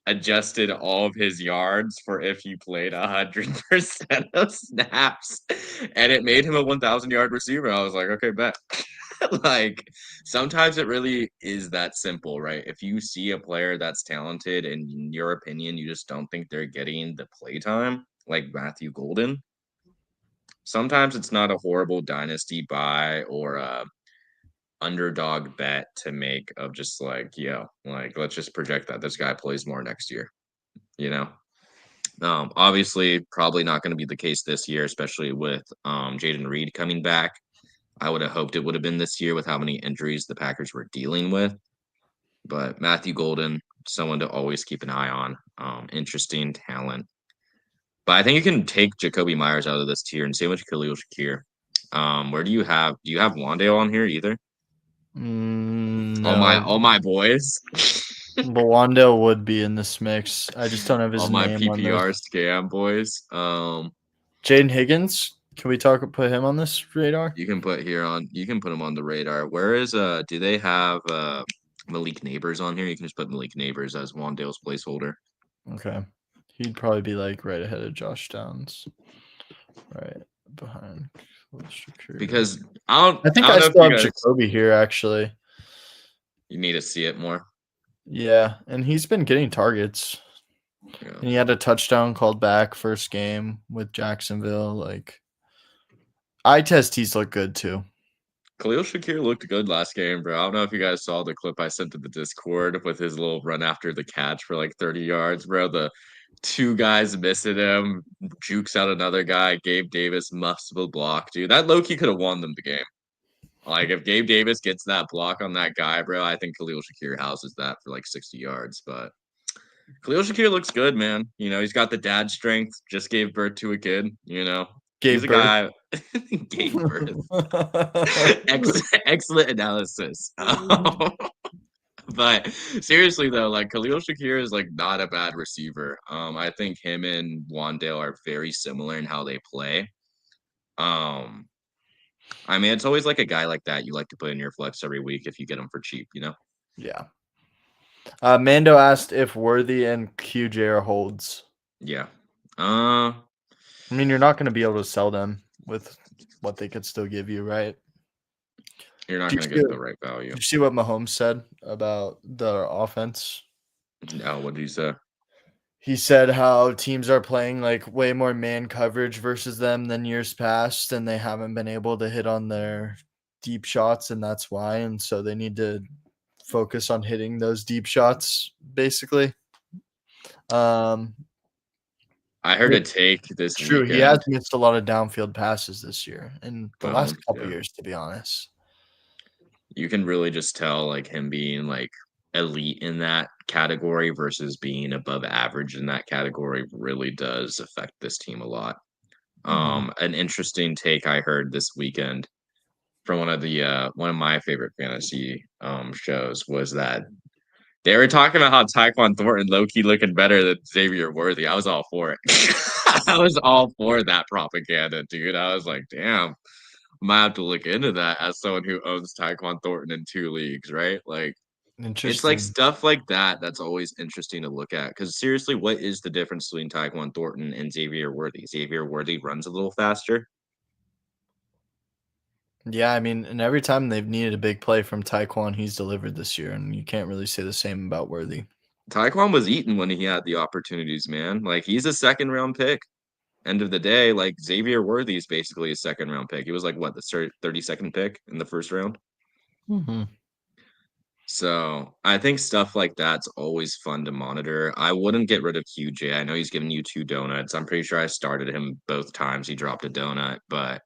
adjusted all of his yards for if he played 100% of snaps, and it made him a 1,000-yard receiver. I was like, okay, bet. Like sometimes it really is that simple, right? If you see a player that's talented and in your opinion you just don't think they're getting the play time, like Matthew Golden, sometimes it's not a horrible dynasty buy or a underdog bet to make of just like, like let's just project that this guy plays more next year, you know? Obviously, probably not going to be the case this year, especially with Jaden Reed coming back. I would have hoped it would have been this year with how many injuries the Packers were dealing with. But Matthew Golden, someone to always keep an eye on. Interesting talent. But I think you can take Jacoby Myers out of this tier and same with Khalil Shakir. Where do you have Wandale on here either? No. All my boys. But Wandale would be in this mix. I just don't have his All my name on this. PPR scam boys. Jaden Higgins. Can we put him on this radar? You can put him on the radar. Where is do they have Malik Neighbors on here? You can just put Malik Neighbors as Wandale's placeholder. Okay. He'd probably be like right ahead of Josh Downs. Right behind. Because I think I still have Jacoby here actually. You need to see it more. Yeah, and he's been getting targets. Yeah. And he had a touchdown called back first game with Jacksonville. Like, eye test, he's looked good too. Khalil Shakir looked good last game, bro. I don't know if you guys saw the clip I sent to the Discord with his little run after the catch for like 30 yards, bro. The two guys missing him, jukes out another guy. Gabe Davis muffs the block, dude. That low-key could have won them the game. Like, if Gabe Davis gets that block on that guy, bro, I think Khalil Shakir houses that for like 60 yards. But Khalil Shakir looks good, man. You know, he's got the dad strength, just gave birth to a kid, you know. He's a guy. Gave birth. Excellent analysis. But seriously though, like Khalil Shakir is like not a bad receiver. I think him and Wandale are very similar in how they play. I mean, it's always like a guy like that you like to put in your flex every week if you get him for cheap, you know? Yeah. Mando asked if Worthy and QJ are holds. Yeah. I mean, you're not going to be able to sell them with what they could still give you, right? You're not going to get the right value. Did you see what Mahomes said about the offense? No, what did he say? He said how teams are playing like way more man coverage versus them than years past, and they haven't been able to hit on their deep shots, and that's why. And so they need to focus on hitting those deep shots, basically. I heard a take this true. weekend. He has missed a lot of downfield passes this year and the last couple years, to be honest. You can really just tell like him being like elite in that category versus being above average in that category really does affect this team a lot. An interesting take I heard this weekend from one of my favorite fantasy shows was that they were talking about how Tyquan Thornton low-key looking better than Xavier Worthy. I was all for it. I was all for that propaganda, dude. I was like, damn, I might have to look into that as someone who owns Tyquan Thornton in 2 leagues, right? Like, It's like Interesting. stuff like that that's always interesting to look at. Because seriously, what is the difference between Taekwon Thornton and Xavier Worthy? Xavier Worthy runs a little faster. Yeah, I mean, and every time they've needed a big play from Taekwon, he's delivered this year, and you can't really say the same about Worthy. Taekwon was eaten when he had the opportunities, man. Like he's a second round pick. End of the day, like Xavier Worthy is basically a second round pick. He was like what, the 32nd pick in the first round. Mhm. So I think stuff like that's always fun to monitor. I wouldn't get rid of QJ. I know he's given you 2 donuts. I'm pretty sure I started him both times he dropped a donut, but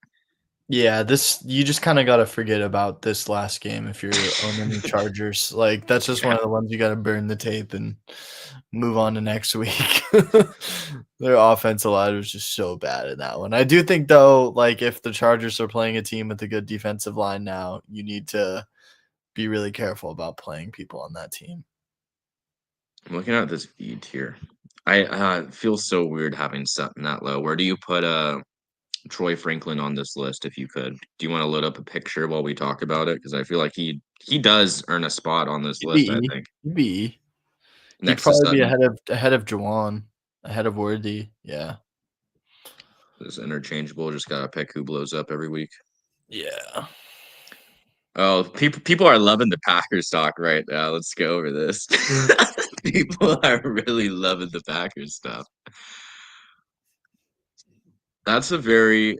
Yeah, this you just kinda gotta forget about this last game if you're owning the Chargers. Like, that's just one yeah, of the ones you gotta burn the tape and move on to next week. Their offensive line was just so bad in that one. I do think, though, like, if the Chargers are playing a team with a good defensive line now, you need to be really careful about playing people on that team. I'm looking at this feed here. I feel so weird having Sutton that low. Where do you put Troy Franklin on this list if you could? Do you want to load up a picture while we talk about it? Because I feel like he does earn a spot on this He'd be list, I E. think. He'd be E. He'd Next to probably be Sutton. ahead of Juwan, ahead of Worthy, yeah. Is interchangeable, just gotta pick who blows up every week. Yeah. Oh, people are loving the Packers talk right now. Let's go over this. People are really loving the Packers stuff. That's a very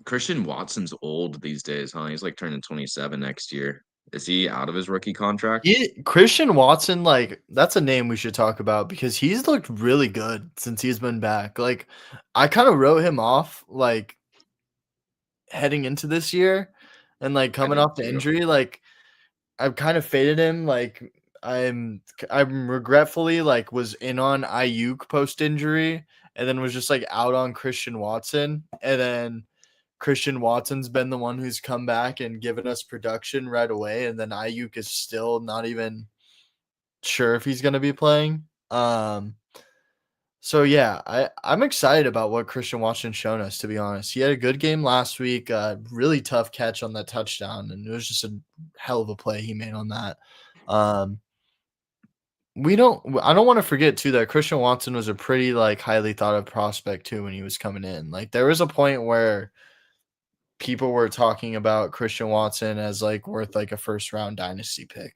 Christian Watson's old these days, huh? He's like turning 27 next year. Is he out of his rookie contract? Christian Watson, like, that's a name we should talk about because he's looked really good since he's been back. Like, I kinda wrote him off, like, heading into this year and, like, I coming did off the too. injury, like, I've kind of faded him, like, I'm regretfully, like, was in on Ayuk post-injury and then was just, like, out on Christian Watson, and then Christian Watson's been the one who's come back and given us production right away, and then Ayuk is still not even sure if he's gonna be playing. So yeah, I'm excited about what Christian Watson's shown us, to be honest. He had a good game last week, really tough catch on that touchdown, and it was just a hell of a play he made on that. Um, I don't wanna forget too that Christian Watson was a pretty, like, highly thought of prospect too when he was coming in. Like, there was a point where people were talking about Christian Watson as, like, worth, like, a first round dynasty pick,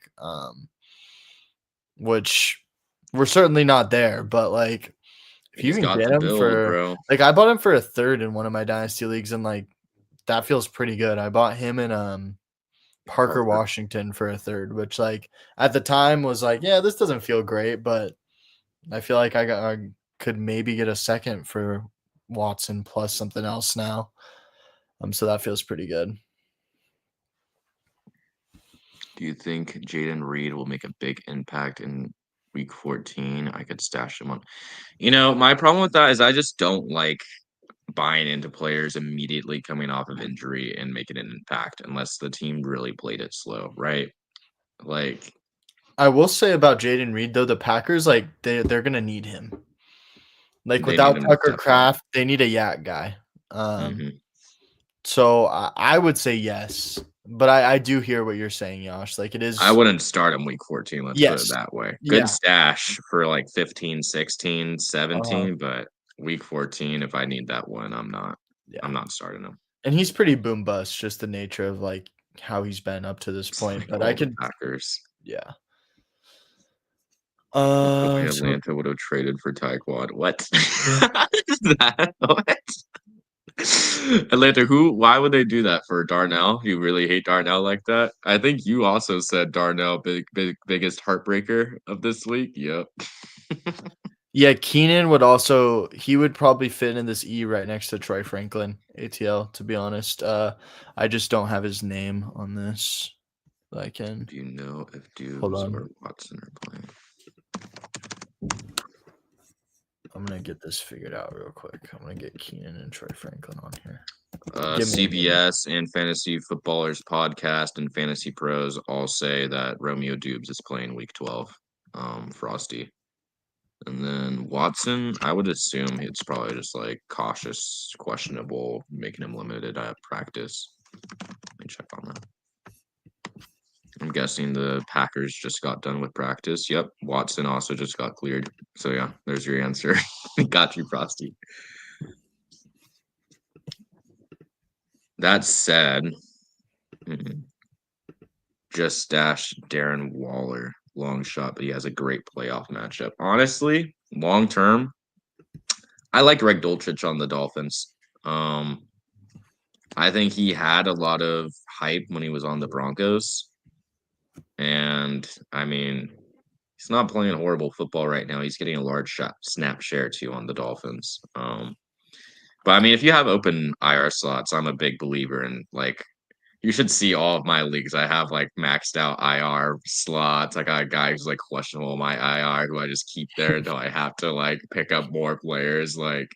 which we're certainly not there, but, like, if you He's can got get the him build, for bro. like, I bought him for a third in one of my dynasty leagues, and, like, that feels pretty good. I bought him and, Parker Parker. Washington for a third, which, like, at the time was like, "Yeah, this doesn't feel great," but I feel like I could maybe get a second for Watson plus something else now. So that feels pretty good. Do you think Jaden Reed will make a big impact in week 14? I could stash him on. My problem with that is I just don't like buying into players immediately coming off of injury and making an impact unless the team really played it slow, right? Like I will say about Jaden Reed, though, the Packers, like, they're gonna need him. Like, they need without him Tucker definitely. Kraft, they need a yak guy. Um, Hmm. so I would say yes, but I do hear what you're saying, Josh. Like, it I is wouldn't start him week 14, let's put it yes. that way. Good Yeah. stash for like 15, 16, Uh 17, but week 14, if I need that one, I'm yeah. not starting him. And he's pretty boom bust, just the nature of, like, how he's been up to this It's point, like but I all the could Packers. yeah. No way So Atlanta would have traded for Taekwondo. What? Is that what? Atlanta, why would they do that for Darnell? You really hate Darnell like that? I think you also said Darnell biggest heartbreaker of this week. Yep. yeah, Keenan would also he would probably fit in this E right next to Troy Franklin, ATL, to be honest. I just don't have his name on this. I can Do you know if hold Dubes on. or Watson are playing? I'm gonna get this figured out real quick. I'm gonna get Keenan and Troy Franklin on here. Give me a minute. CBS and Fantasy Footballers Podcast and Fantasy Pros all say that Romeo Dubes is playing week 12. Frosty. And then Watson, I would assume it's probably just like cautious, questionable, making him limited at practice. Let me check on that. I'm guessing the Packers just got done with practice. Yep, Watson also just got cleared. So yeah, there's your answer. Got you, Frosty. That said, just stash Darren Waller. Long shot, but he has a great playoff matchup. Honestly, long term, I like Greg Dulcich on the Dolphins. I think he had a lot of hype when he was on the Broncos. And I mean, he's not playing horrible football right now. He's getting a large snap share too on the Dolphins. But I mean, if you have open IR slots, I'm a big believer in like you should see all of my leagues. I have like maxed out IR slots. I got a guy who's like questionable in my IR who I just keep there until I have to like pick up more players. Like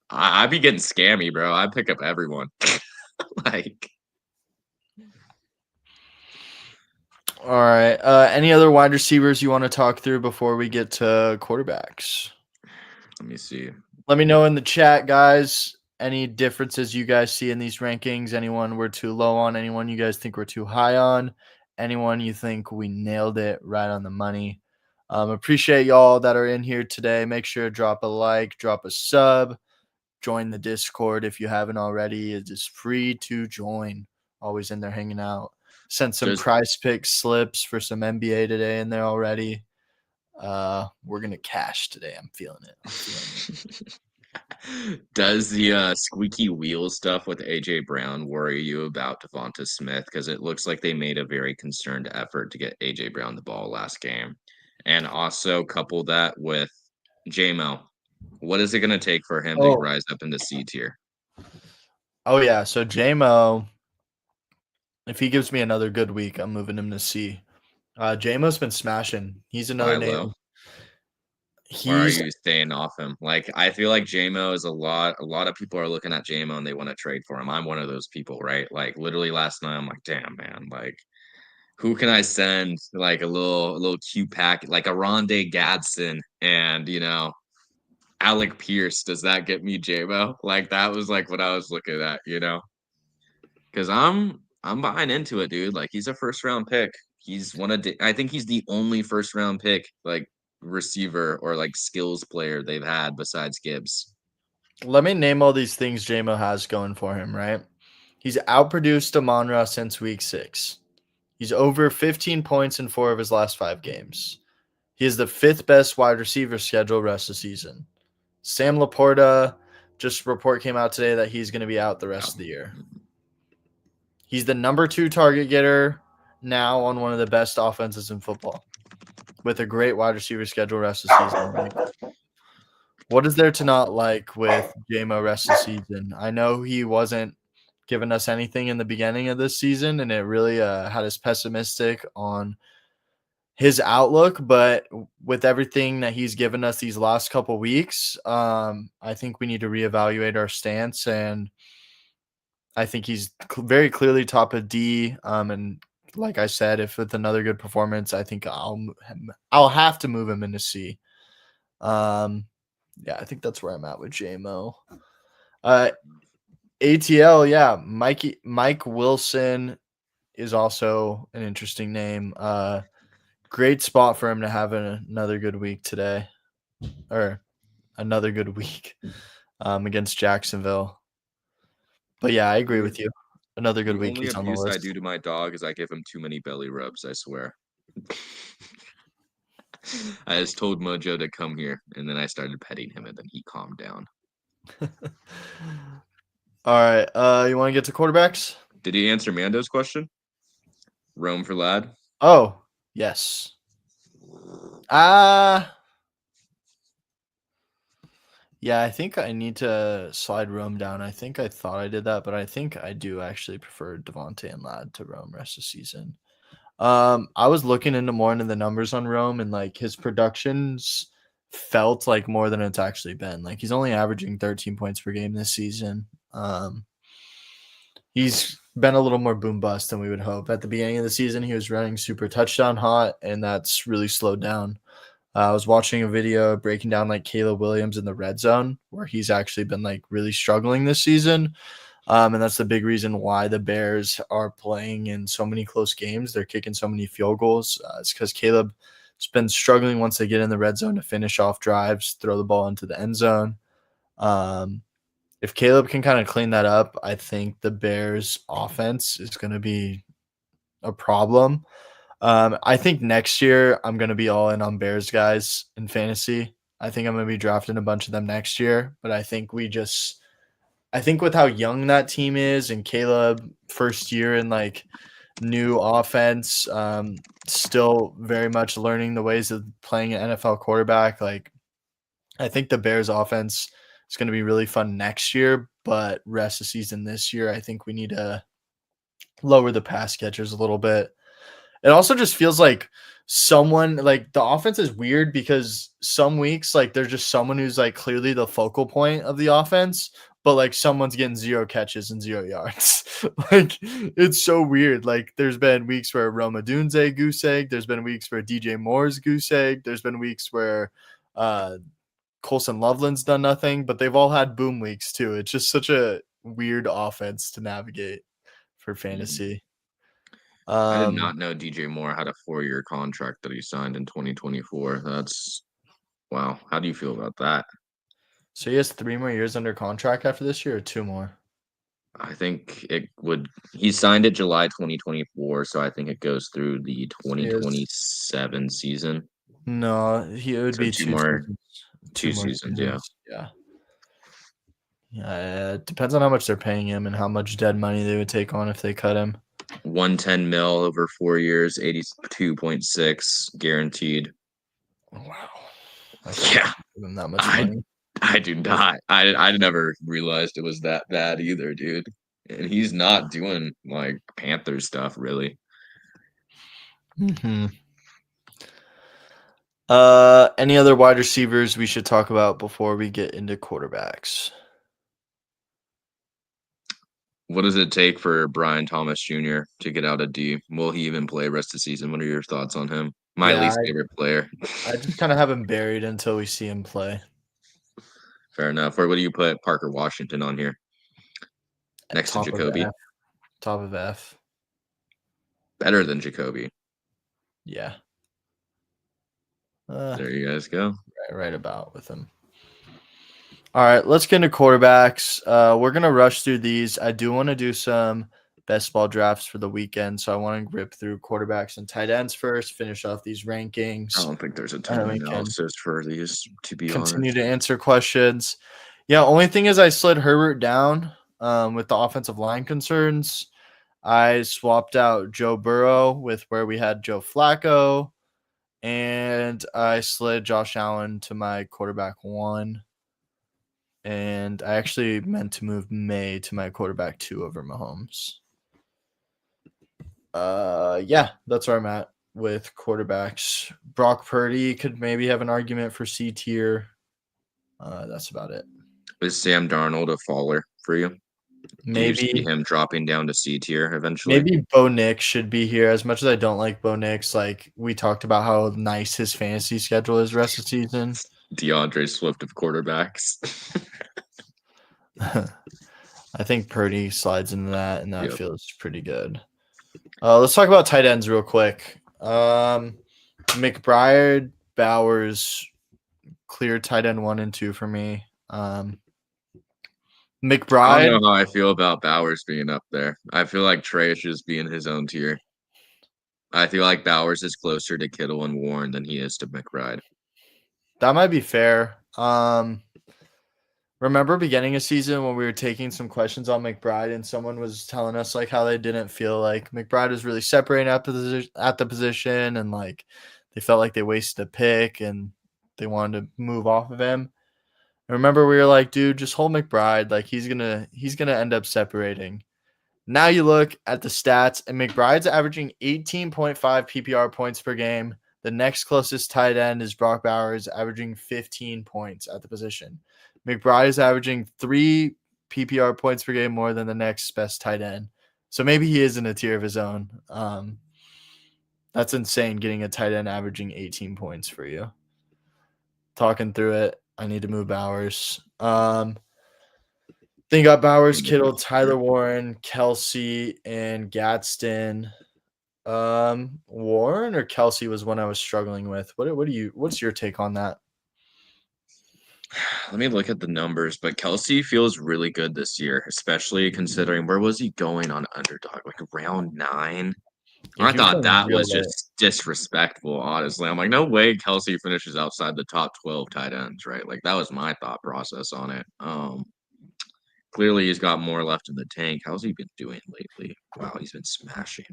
I be getting scammy, bro. I pick up everyone. Like All right. Any other wide receivers you want to talk through before we get to quarterbacks? let me see. Let me know in the chat, guys, any differences you guys see in these rankings. Anyone we're too low on, anyone you guys think we're too high on, anyone you think we nailed it right on the money. Appreciate y'all that are in here today. Make sure to drop a like, drop a sub, join the Discord if you haven't already. It is free to join. Always in there hanging out. Sent some prize pick slips for some NBA today in there already. We're gonna cash today. I'm feeling it. Does the squeaky wheel stuff with AJ Brown worry you about Devonta Smith? Because it looks like they made a very concerned effort to get AJ Brown the ball last game, and also couple that with JMO. What is it going to take for him to rise up into C tier? Oh yeah, so JMO, if he gives me another good week, I'm moving him to C. JMO's been smashing. He's another name. Or are you staying off him? Like I feel like JMO is a lot of people are looking at JMO and they want to trade for him. I'm one of those people, right? Like literally last night I'm like, damn man, like who can I send like a little Q pack like a Rondé Gadsden and Alec Pierce? Does that get me JMO? Like that was like what I was looking at, because I'm buying into it, dude. Like he's a first round pick. He's I think he's the only first round pick like receiver or like skills player they've had besides Gibbs. Let me name all these things JMO has going for him, right? He's outproduced Amon-Ra since week 6. He's over 15 points in 4 of his last 5 games. He is the 5th best wide receiver schedule rest of the season. Sam Laporta, just a report came out today that he's going to be out the rest of the year. He's the number 2 target getter now on one of the best offenses in football with a great wide receiver schedule rest of the season. Like, what is there to not like with JMO rest of the season? I know he wasn't giving us anything in the beginning of this season, and it really had us pessimistic on his outlook. But with everything that he's given us these last couple weeks, I think we need to reevaluate our stance. And I think he's very clearly top of D. And like I said, if with another good performance, I think I'll have to move him into C. Yeah, I think that's where I'm at with JMO. ATL, yeah, Mike Wilson is also an interesting name. Great spot for him to have another good week today, or another good week against Jacksonville. But yeah, I agree with you. Another good week. The only abuse I do to my dog is I give him too many belly rubs, I swear. I just told Mojo to come here, and then I started petting him, and then he calmed down. All right. You want to get to quarterbacks? Did he answer Mando's question? Rome for Lad? Oh, yes. Yeah, I think I need to slide Rome down. I think I thought I did that, but I think I do actually prefer Devontae and Lad to Rome rest of the season. I was looking into the numbers on Rome, and like his productions felt like more than it's actually been. Like he's only averaging 13 points per game this season. He's been a little more boom bust than we would hope. At the beginning of the season, he was running super touchdown hot, and that's really slowed down. I was watching a video breaking down like Caleb Williams in the red zone, where he's actually been like really struggling this season. And that's the big reason why the Bears are playing in so many close games. They're kicking so many field goals. It's because Caleb's been struggling once they get in the red zone to finish off drives, throw the ball into the end zone. If Caleb can kind of clean that up, I think the Bears' offense is going to be a problem. I think next year I'm going to be all in on Bears guys in fantasy. I think I'm going to be drafting a bunch of them next year, but I think with how young that team is and Caleb first year in like new offense, still very much learning the ways of playing an NFL quarterback. Like I think the Bears offense is going to be really fun next year, but rest of the season this year, I think we need to lower the pass catchers a little bit. It also just feels like someone like the offense is weird because some weeks like there's just someone who's like clearly the focal point of the offense, but like someone's getting 0 catches and 0 yards. Like it's so weird. Like there's been weeks where Roma Dunze goose egg. There's been weeks where DJ Moore's goose egg. There's been weeks where Colson Loveland's done nothing, but they've all had boom weeks too. It's just such a weird offense to navigate for fantasy. I did Um, not know DJ Moore had a 4-year contract that he signed in 2024. That's wow. How do you feel about that? so he has 3 more years under contract after this year, or 2 more? I think it would. He signed it July 2024, so I think it goes through the He has 2027 season. no, it would So be two 2 more, seasons. 2 two more seasons. Yeah, seasons. Yeah. Yeah, it depends on how much they're paying him and how much dead money they would take on if they cut him. 110 mil over 4 years, 82.6 guaranteed. Wow. I can't Yeah, give him that much I money. I do not. I never realized it was that bad either, dude. And he's not doing like Panther stuff really. Mhm. Any other wide receivers we should talk about before we get into quarterbacks? What does it take for Brian Thomas Jr. to get out of D? Will he even play rest of the season? What are your thoughts on him? My Yeah, least favorite player. I just kind of have him buried until we see him play. Fair enough. Or what do you put Parker Washington on here At next to top of Jacoby? F. Top of F. Better than Jacoby. Yeah. There you guys go. Right about with him. All right, let's get into quarterbacks. We're gonna rush through these. I do want to do some best ball drafts for the weekend, so I want to rip through quarterbacks and tight ends first. Finish off these I rankings, don't think there's a and ton then of we can analysis for these, to be continue honest. to answer questions. Yeah, only thing is I slid Herbert down with the offensive line concerns. I swapped out Joe Burrow with where we had Joe Flacco, and I slid Josh Allen to my quarterback 1. And I actually meant to move May to my quarterback 2 over Mahomes. Yeah, that's where I'm at with quarterbacks. Brock Purdy could maybe have an argument for C tier. That's about it. Is Sam Darnold a faller for you? Do you see Maybe him dropping down to C tier eventually? Bo Nix should be here. As much as I don't like Bo Nix, like we talked about how nice his fantasy schedule is rest of the season. DeAndre Swift of quarterbacks. I think Purdy slides into that, and that Yep. feels pretty good. Let's talk about tight ends real quick. McBride, Bowers, clear tight end 1 and 2 for me. I don't McBride, know how I feel about Bowers being up there. I feel like Trey should just be in his own tier. I feel like Bowers is closer to Kittle and Warren than he is to McBride. that might be fair. Remember beginning of season when we were taking some questions on McBride and someone was telling us like how they didn't feel like McBride was really separating at the position and like they felt like they wasted a pick and they wanted to move off of him. I remember we were like, dude, just hold McBride. Like he's gonna end up separating. Now you look at the stats, and McBride's averaging 18.5 PPR points per game. The next closest tight end is Brock Bowers, averaging 15 points at the position. McBride is averaging 3 PPR points per game more than the next best tight end. So maybe he is in a tier of his own. That's insane getting a tight end averaging 18 points for you. Talking through it, I need to move Bowers. Then you got Bowers, in the Kittle, week. Tyler Warren, Kelsey, and Gadsden. Warren or Kelsey was one I was struggling with. What's your take on that? Let me look at the numbers, but Kelsey feels really good this year, especially considering where was he going on underdog? Like round 9. Yeah, I he was thought going that real was late. just disrespectful, honestly. I'm like, no way Kelsey finishes outside the top 12 tight ends, right? Like that was my thought process on it. Clearly he's got more left in the tank. How's he been doing lately? Wow, he's been smashing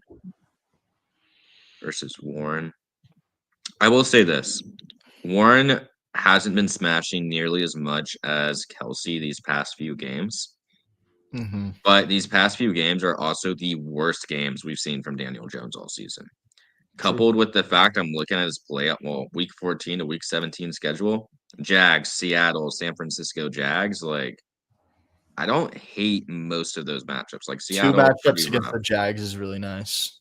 versus Warren. I will say this. Warren hasn't been smashing nearly as much as Kelsey these past few games. Mm-hmm. But these past few games are also the worst games we've seen from Daniel Jones all season. True. Coupled with the fact I'm looking at his play week 14 to week 17 schedule, Jags, Seattle, San Francisco Jags, like I don't hate most of those matchups. Like 2 Seattle, pretty matchups against rough. the Jags is really nice.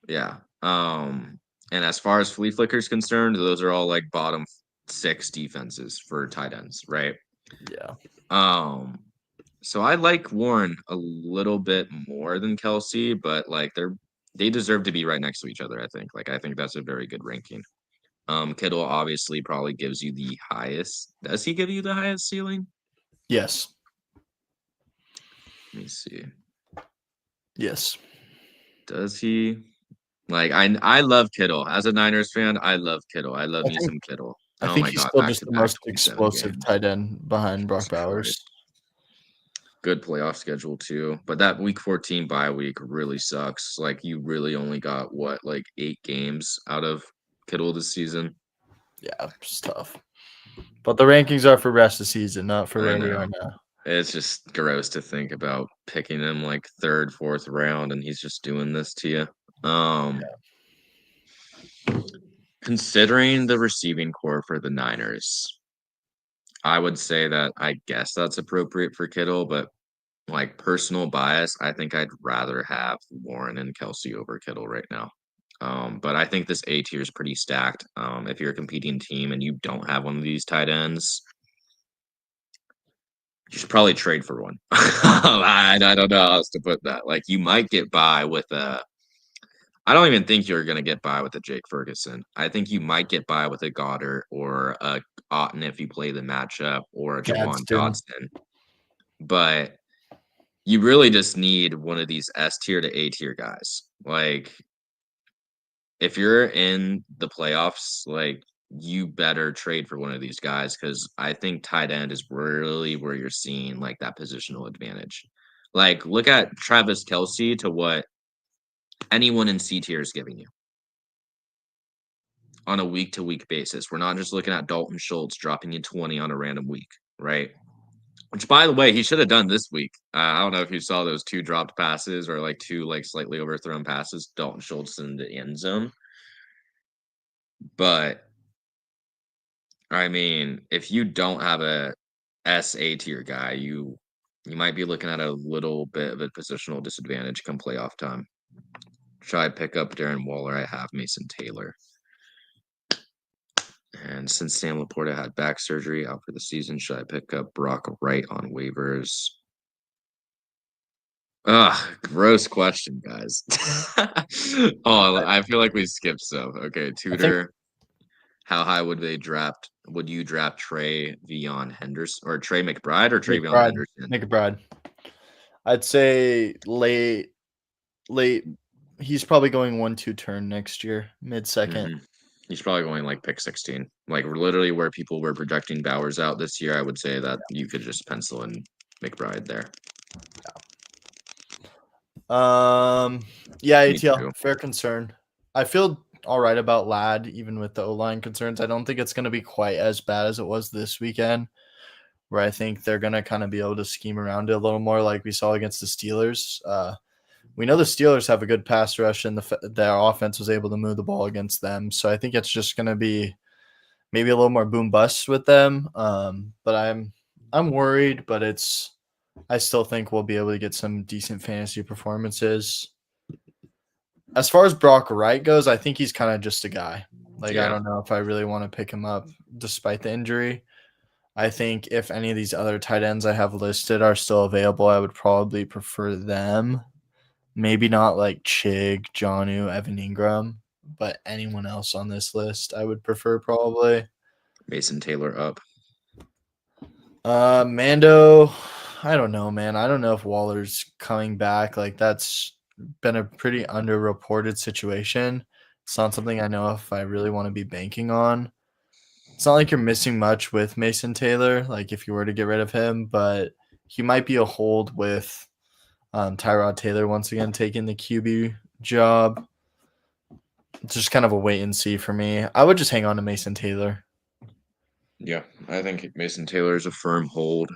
Yeah. And as far as flea flicker's concerned, those are all like bottom 6 defenses for tight ends, right? Yeah. So I like Warren a little bit more than Kelsey, but like they deserve to be right next to each other, I think. Like I think that's a very good ranking. Kittle obviously probably gives you the highest. Does he give you the highest ceiling? Yes. Let me see. Yes. Does he? Like I love Kittle. As a Niners fan, I love Kittle. I love I me think some Kittle. I Oh think my he's god, still back just to the back most 27 explosive games. tight end behind Brock Jesus Bowers. Christ. Good playoff schedule too. But that week 14 bye week really sucks. Like you really only got what, like 8 games out of Kittle this season. Yeah, it's tough. But the rankings are for rest of the season, not for I where we know. are now. It's just gross to think about picking him like 3rd, 4th round and he's just doing this to you. Considering the receiving core for the Niners, I would say that I guess that's appropriate for Kittle, but like personal bias, I think I'd rather have Warren and Kelsey over Kittle right now. But I think this A tier is pretty stacked. If you're a competing team and you don't have one of these tight ends, you should probably trade for one. I don't know how else to put that. Like you might get by with a. I don't even think you're gonna get by with a Jake Ferguson. I think you might get by with a Goddard or a Otten if you play the matchup or a Jawan Gadsden. Dodson. But you really just need one of these S tier to A tier guys. Like if you're in the playoffs, like you better trade for one of these guys because I think tight end is really where you're seeing like that positional advantage. Like look at Travis Kelsey to what anyone in C tier is giving you on a week to week basis. We're not just looking at Dalton Schultz dropping you 20 on a random week, right? Which, by the way, he should have done this week. I don't know if you saw those 2 dropped passes or like 2 like slightly overthrown passes, Dalton Schultz in the end zone. But I mean, if you don't have a SA tier guy, you might be looking at a little bit of a positional disadvantage come playoff time. Should I pick up Darren Waller? I have Mason Taylor. And since Sam Laporta had back surgery out for the season, should I pick up Brock Wright on waivers? Gross question, guys. Oh, I feel like we skipped some. Okay, I think Tudor. How high would they draft? Would you draft Trey Vion Henderson or Trey McBride or Trey Vion McBride. Henderson? McBride. I'd say late. He's probably going 1-2 turn next year, mid-second. He's probably going like pick 16. Like literally where people were projecting Bowers out this year, I would say that you could just pencil in McBride there. Yeah, Me ATL, too. fair concern. I feel all right about Ladd, even with the O-line concerns. I don't think it's going to be quite as bad as it was this weekend, where I think they're going to kind of be able to scheme around it a little more like we saw against the Steelers. We know the Steelers have a good pass rush, and their offense was able to move the ball against them. So I think it's just going to be maybe a little more boom bust with them. But I'm worried, but I still think we'll be able to get some decent fantasy performances. As far as Brock Wright goes, I think he's kind of just a guy. Like I Yeah. don't know if I really want to pick him up despite the injury. I think if any of these other tight ends I have listed are still available, I would probably prefer them. Maybe not like Chig, Jonnu, Evan Ingram, but anyone else on this list I would prefer probably. Mason Taylor up. Mando, I don't know, man. I don't know if Waller's coming back. Like that's been a pretty underreported situation. It's not something I know if I really want to be banking on. It's not like you're missing much with Mason Taylor, like if you were to get rid of him, but he might be a hold with Tyrod Taylor once again taking the QB job. It's just kind of a wait and see for me. I would just hang on to Mason Taylor. Yeah, I think Mason Taylor is a firm hold.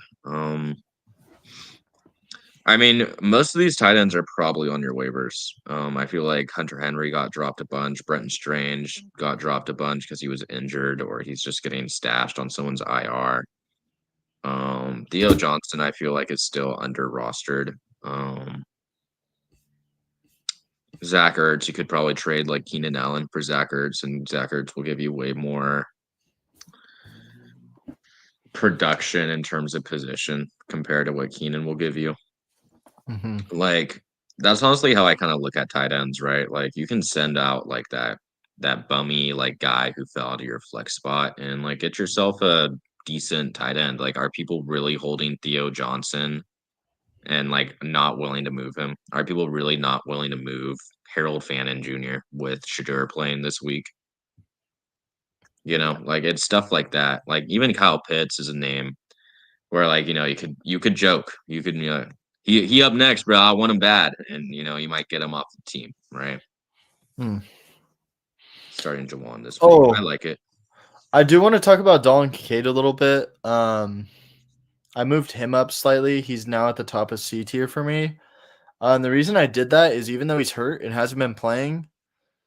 I mean, most of these tight ends are probably on your waivers. I feel like Hunter Henry got dropped a bunch. Brenton Strange got dropped a bunch because he was injured or he's just getting stashed on someone's IR. Theo Johnson, I feel like is still under rostered. Zach Ertz, you could probably trade like Keenan Allen for Zach Ertz, and Zach Ertz will give you way more production in terms of position compared to what Keenan will give you. Mm-hmm. Like that's honestly how I kind of look at tight ends, right? Like you can send out like that bummy like guy who fell out of your flex spot and like get yourself a decent tight end. Like are people really holding Theo Johnson and like not willing to move him? Are people really not willing to move Harold Fannin Jr. with Shadur playing this week? You know, like it's stuff like that. Like even Kyle Pitts is a name where like you could joke, you could he up next, bro. I want him bad, and you might get him off the team, right? Mm. Starting Jawan this week, I Oh, like it. I do want to talk about Dalton Kincaid a little bit. I moved him up slightly. He's now at the top of C tier for me. And the reason I did that is even though he's hurt and hasn't been playing,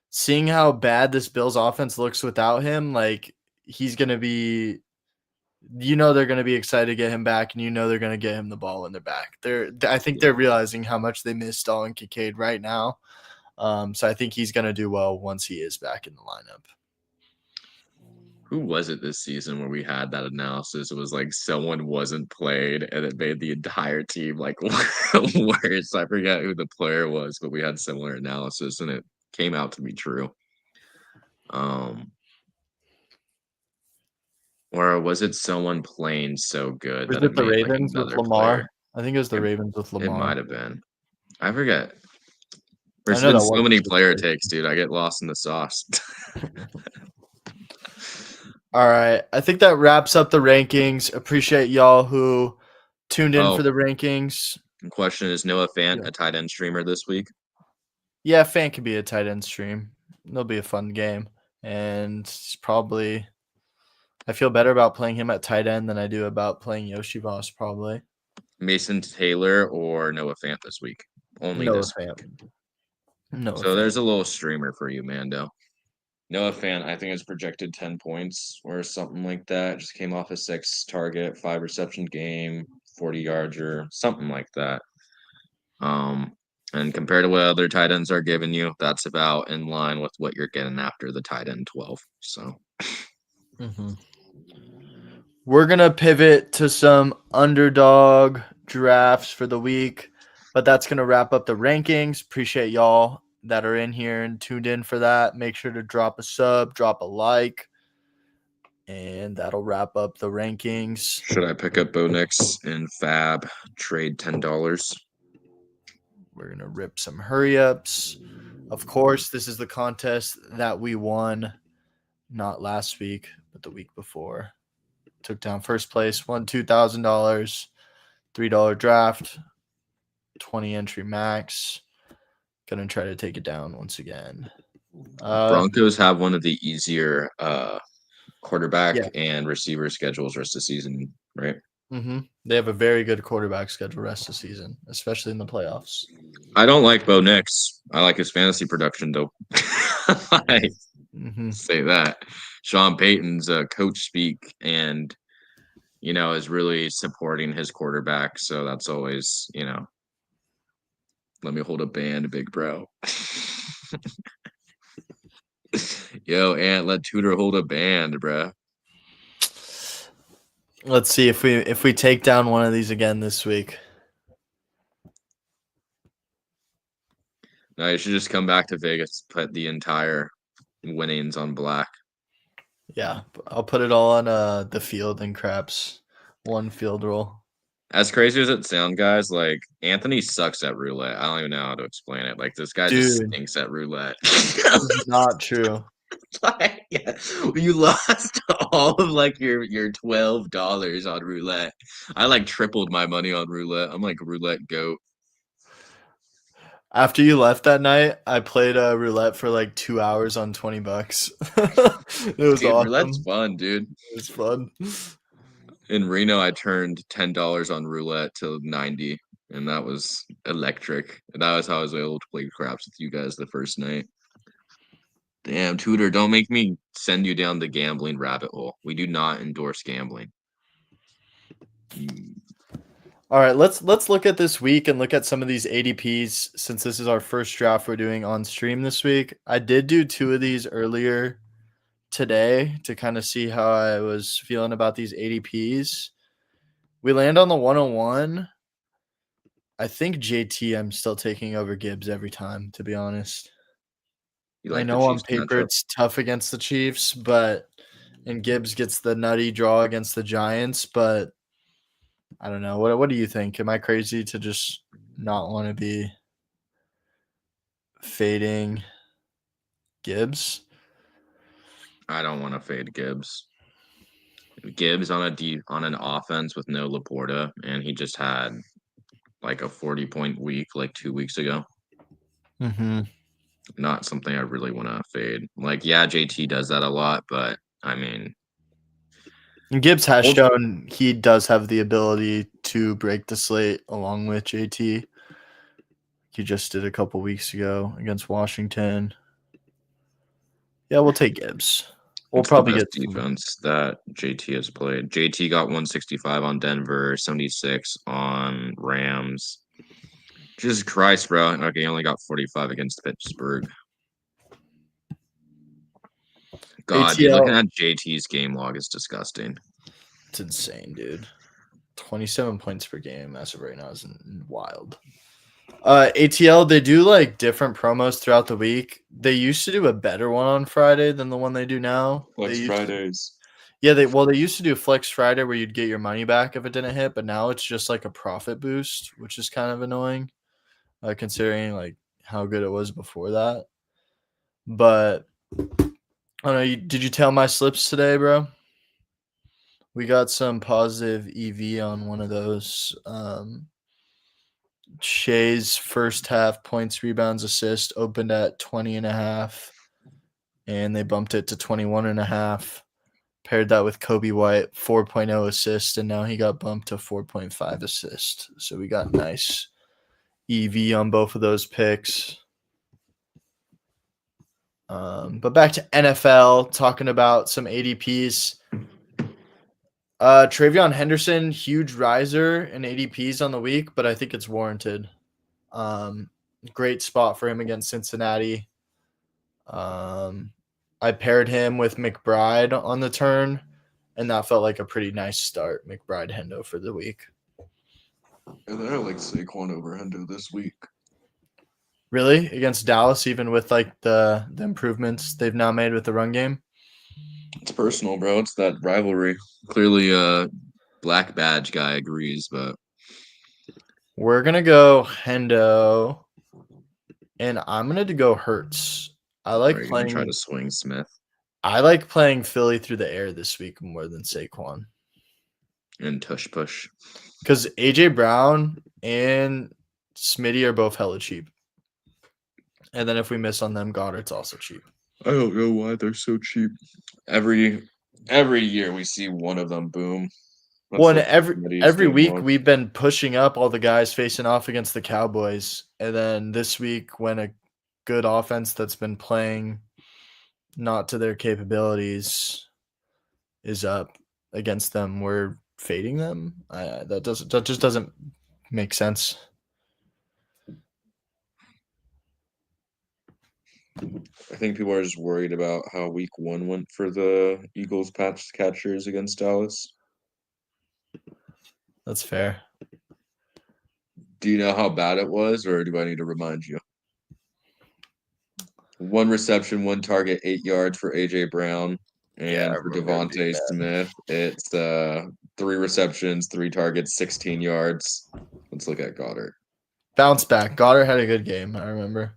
seeing how bad this Bills offense looks without him, like he's gonna be, they're gonna be excited to get him back, and they're gonna get him the ball when they're back. I think Yeah. they're realizing how much they miss Dalton Kincaid right now. So I think he's gonna do well once he is back in the lineup. Who was it this season where we had that analysis? It was like someone wasn't played, and it made the entire team like worse. I forget who the player was, but we had similar analysis, and it came out to be true. Um, or was it someone playing so good Was that it it the made like Ravens with another player? Lamar? I think it was the It, Ravens with it Lamar. might have been. I forget. I There's know been that so was many the player situation. takes, dude. I get lost in the sauce. All right. I think that wraps up the rankings. Appreciate y'all who tuned in Oh, for the rankings. question is Noah Fant Yeah. a tight end streamer this week? Yeah, fan could be a tight end stream. It'll be a fun game. And it's probably I feel better about playing him at tight end than I do about playing Yoshi Voss probably. Mason Taylor or Noah Fant this week? Only Noah this Fant. week. Noah So there's Fant. a little streamer for you, Mando. Noah Fant, I think is projected 10 points or something like that. Just came off a 6 target, 5 reception game, 40 yards or something like that. Um, and compared to what other tight ends are giving you, that's about in line with what you're getting after the tight end 12. So Mm-hmm. We're going to pivot to some underdog drafts for the week, but that's going to wrap up the rankings. Appreciate y'all that are in here and tuned in for that. Make sure to drop a sub, drop a like, and that'll wrap up the rankings. should I pick up Bo Nix and Fab, trade $10? We're going to rip some hurry ups. Of course, this is the contest that we won not last week, but the week before. Took down first place, won $2,000, $3 draft, 20 entry max. Gonna try to take it down once again. Broncos have one of the easier quarterback Yeah. and receiver schedules rest of the season, right? Mm-hmm. They have a very good quarterback schedule rest of the season, especially in the playoffs. I don't like Bo Nix. I like his fantasy production, though. I say that. Sean Payton's coach speak and, is really supporting his quarterback. So that's always, let me hold a band, big bro. Yo, Ant, let Tudor hold a band, bro. Let's see if we take down one of these again this week. No, you should just come back to Vegas, put the entire winnings on black. Yeah, I'll put it all on the field and craps. One field roll. As crazy as it sounds, guys, like Anthony sucks at roulette. I don't even know how to explain it. Like this guy just Dude, stinks at roulette. that is not true. Like, yeah, you lost all of like your $12 on roulette. I like tripled my money on roulette. I'm like roulette goat. After you left that night, I played roulette for like 2 hours on $20. It was Dude, roulette's awesome. fun, dude. It was fun. In Reno, I turned $10 on roulette to 90, and that was electric. And that was how I was able to play craps with you guys the first night. Damn, Tutor, don't make me send you down the gambling rabbit hole. We do not endorse gambling. All right, let's look at this week and look at some of these ADPs since this is our first draft we're doing on stream this week. I did do 2 of these earlier today to kind of see how I was feeling about these ADPs. We land on the 101. I think JT I'm still taking over Gibbs every time, to be honest. You I like the know on Chiefs paper matchup? it's tough against the Chiefs, and Gibbs gets the nutty draw against the Giants, but I don't know. What do you think? Am I crazy to just not want to be fading Gibbs? I don't want to fade Gibbs. Gibbs on an offense with no Laporta, and he just had like a 40-point week like 2 weeks ago. Mm-hmm. Not something I really want to fade. Like, yeah, JT does that a lot, but I mean, And Gibbs has old, shown he does have the ability to break the slate along with JT. He just did a couple weeks ago against Washington. Yeah, we'll take Gibbs. We'll it's the probably best get some. defense that JT has played. JT got 165 on Denver, 76 on Rams. Jesus Christ, bro. Okay, he only got 45 against Pittsburgh. God, dude, looking ATL. at JT's game log is disgusting. It's insane, dude. 27 points per game as of right now is wild. ATL, they do like different promos throughout the week. They used to do a better one on Friday than the one they do now. Flex Fridays. They used to do Flex Friday where you'd get your money back if it didn't hit, but now it's just like a profit boost, which is kind of annoying, considering like how good it was before that. But I don't know. Did you tell my slips today, bro? We got some positive EV on one of those. Shea's first half points, rebounds, assist opened at 20.5, and they bumped it to 21.5. Paired that with Kobe White, 4.0 assist, and now he got bumped to 4.5 assist. So we got nice EV on both of those picks. But back to NFL, talking about some ADPs. Travion Henderson, huge riser in ADPs on the week, but I think it's warranted. Great spot for him against Cincinnati. I paired him with McBride on the turn, and that felt like a pretty nice start. McBride Hendo for the week. I like Saquon over Hendo this week. Really? Against Dallas, even with like the improvements they've now made with the run game? It's personal, bro. It's that rivalry. Clearly, Black Badge guy agrees, but We're gonna go Hendo, and I'm gonna go Hurts. I are like you gonna try to playing. swing Smith I like playing Philly through the air this week more than Saquon and tush push? because AJ Brown and Smitty are both hella cheap, and then if we miss on them, Goddard's also cheap. I don't know why they're so cheap. Every year we see one of them boom. Well, and That's somebody's every game week log. we've been pushing up all the guys facing off against the Cowboys, and then this week when a good offense that's been playing not to their capabilities is up against them, we're fading them. That just doesn't make sense. I think people are just worried about how week one went for the Eagles patch catchers against Dallas. That's fair. Do you know how bad it was, or do I need to remind you? 1 reception, 1 target, 8 yards for AJ Brown, Yeah, I and for remember it being Devontae bad. Smith, it's 3 receptions, 3 targets, 16 yards. Let's look at Goddard. Bounce back. Goddard had a good game. I remember.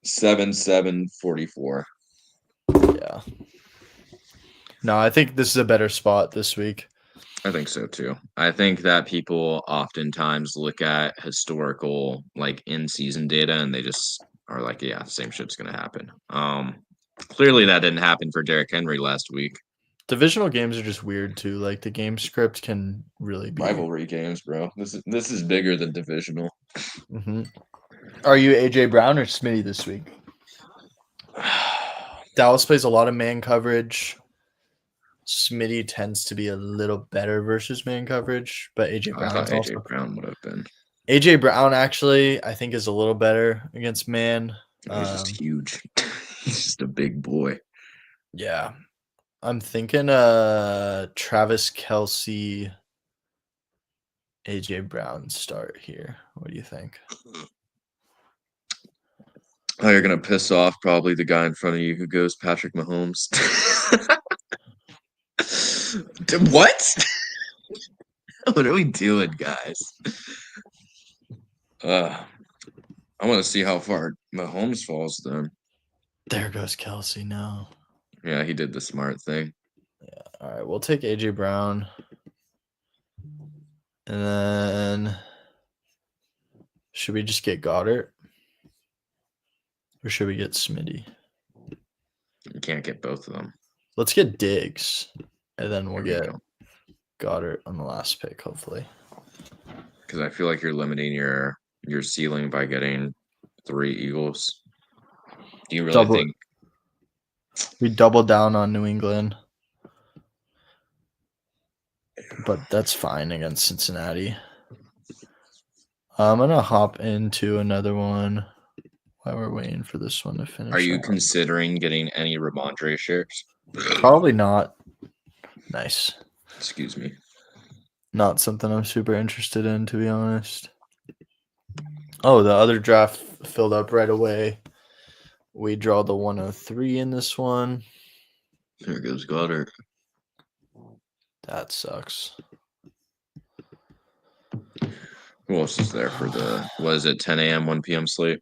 7-7-44. Yeah. No, I think this is a better spot this week. I think so too. I think that people oftentimes look at historical, like in-season data, and they just are like, "Yeah, same shit's gonna happen." Clearly that didn't happen for Derrick Henry last week. Divisional games are just weird too. Like the game script can really be Rivalry games, bro. This is bigger than divisional. Mm-hmm. Are you AJ Brown or Smitty this week? Dallas plays a lot of man coverage. Smitty tends to be a little better versus man coverage, but AJ I Brown thought is AJ also Brown would have been. AJ Brown actually I think is a little better against man. He's just huge. He's just a big boy. Yeah. I'm thinking Travis Kelce, AJ Brown start here. What do you think? Oh, you're gonna piss off probably the guy in front of you who goes Patrick Mahomes. What? What are we doing, guys? I want to see how far Mahomes falls then. There goes Kelce now. Yeah, he did the smart thing. Yeah. All right, we'll take AJ Brown. And then should we just get Goddard? Or should we get Smitty? You can't get both of them. Let's get Diggs. And then we'll There we get go. Goddard on the last pick, hopefully. Because I feel like you're limiting your ceiling by getting 3 Eagles. Do you really think We double down on New England. But that's fine against Cincinnati. I'm gonna hop into another one while we're waiting for this one to finish. Are you out. considering getting any Ramondre shares? Probably not. Nice. Excuse me. Not something I'm super interested in, to be honest. Oh, the other draft filled up right away. We draw the 103 in this one. There goes Goddard. That sucks. Who else is there for the, was it 10 a.m., 1 p.m. slate?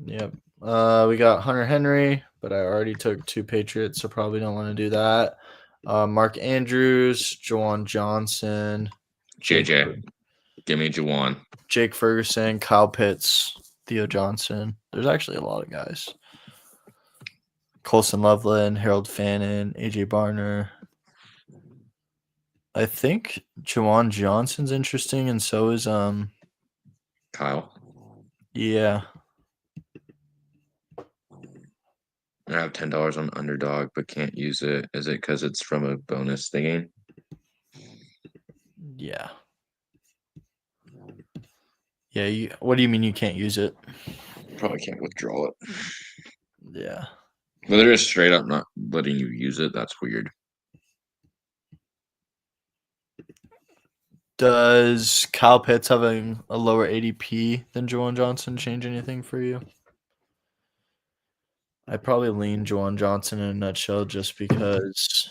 Yep. We got Hunter Henry, but I already took 2 Patriots, so probably don't want to do that. Mark Andrews, Juwan Johnson, JJ. Give me Juwan. Jake Ferguson, Kyle Pitts, Theo Johnson. There's actually a lot of guys. Colson Loveland, Harold Fannin, AJ Barner. I think Juwan Johnson's interesting, and so is Kyle. Yeah. I have $10 on Underdog, but can't use it. Is it because it's from a bonus thingy? Yeah. Yeah. What do you mean you can't use it? Probably can't withdraw it. Yeah. But they're just straight up not letting you use it. That's weird. Does Kyle Pitts having a lower ADP than Juwan Johnson change anything for you? I'd probably lean Juwan Johnson in a nutshell just because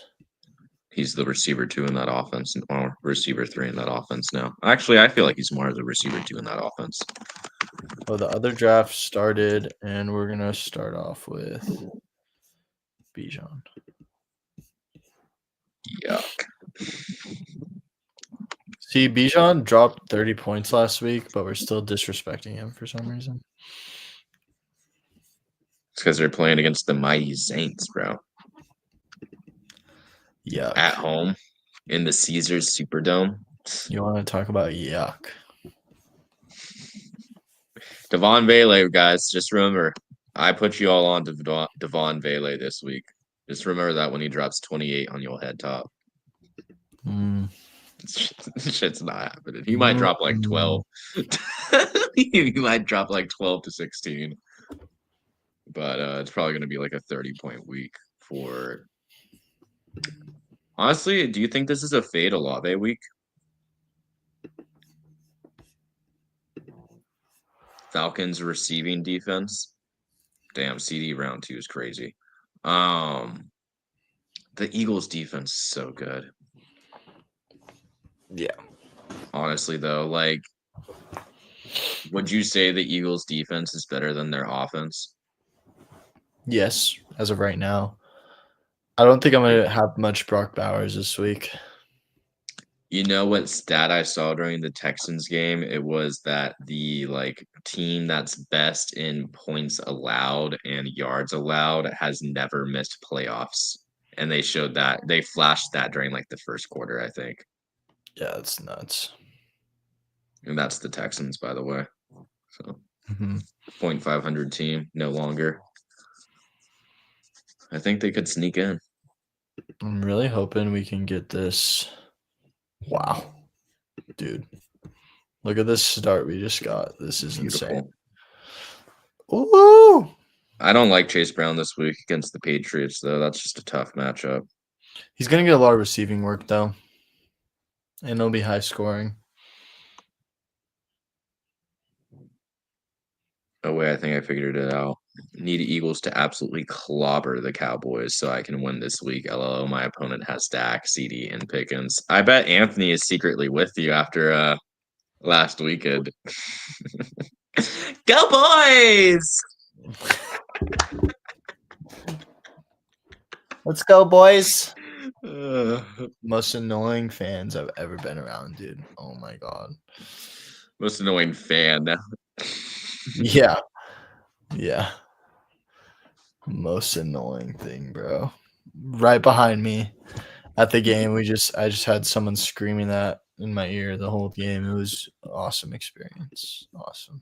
he's the receiver 2 in that offense, or receiver 3 in that offense now. Actually, I feel like he's more of the receiver 2 in that offense. Oh, the other draft started, and we're going to start off with Bijan. Yuck. See, Bijan dropped 30 points last week, but we're still disrespecting him for some reason. It's because they're playing against the mighty Saints, bro. Yuck. At home in the Caesars Superdome. You want to talk about yuck? Devon Vele, guys, just remember, I put you all on Devon Vele this week. Just remember that when he drops 28 on your head top. Shit's not happening. He might drop like 12. He might drop like 12 to 16. But it's probably going to be like a 30-point week for. Honestly, do you think this is a fade Olave week? Falcons receiving defense. Damn, CD round 2 is crazy. The Eagles defense is so good. Yeah. Honestly, though, like, would you say the Eagles defense is better than their offense? Yes, as of right now. I don't think I'm going to have much Brock Bowers this week. You know what stat I saw during the Texans game? It was that the team that's best in points allowed and yards allowed has never missed playoffs. And they showed that they flashed that during the first quarter, I think. Yeah, that's nuts. And that's the Texans, by the way. So 0.500 team, no longer. I think they could sneak in. I'm really hoping we can get this. Wow. Dude. Look at this start we just got. This is insane. Ooh! I don't like Chase Brown this week against the Patriots, though. That's just a tough matchup. He's going to get a lot of receiving work, though. And it'll be high scoring. Oh, wait, I think I figured it out. Need Eagles to absolutely clobber the Cowboys so I can win this week. LOL, my opponent has Dak, CD, and Pickens. I bet Anthony is secretly with you after last weekend. Go boys! Let's go, boys. Most annoying fans I've ever been around, dude. Oh my god. Most annoying fan. Yeah. Yeah. Most annoying thing, bro. Right behind me at the game, I just had someone screaming that in my ear the whole game. It was an awesome experience. Awesome.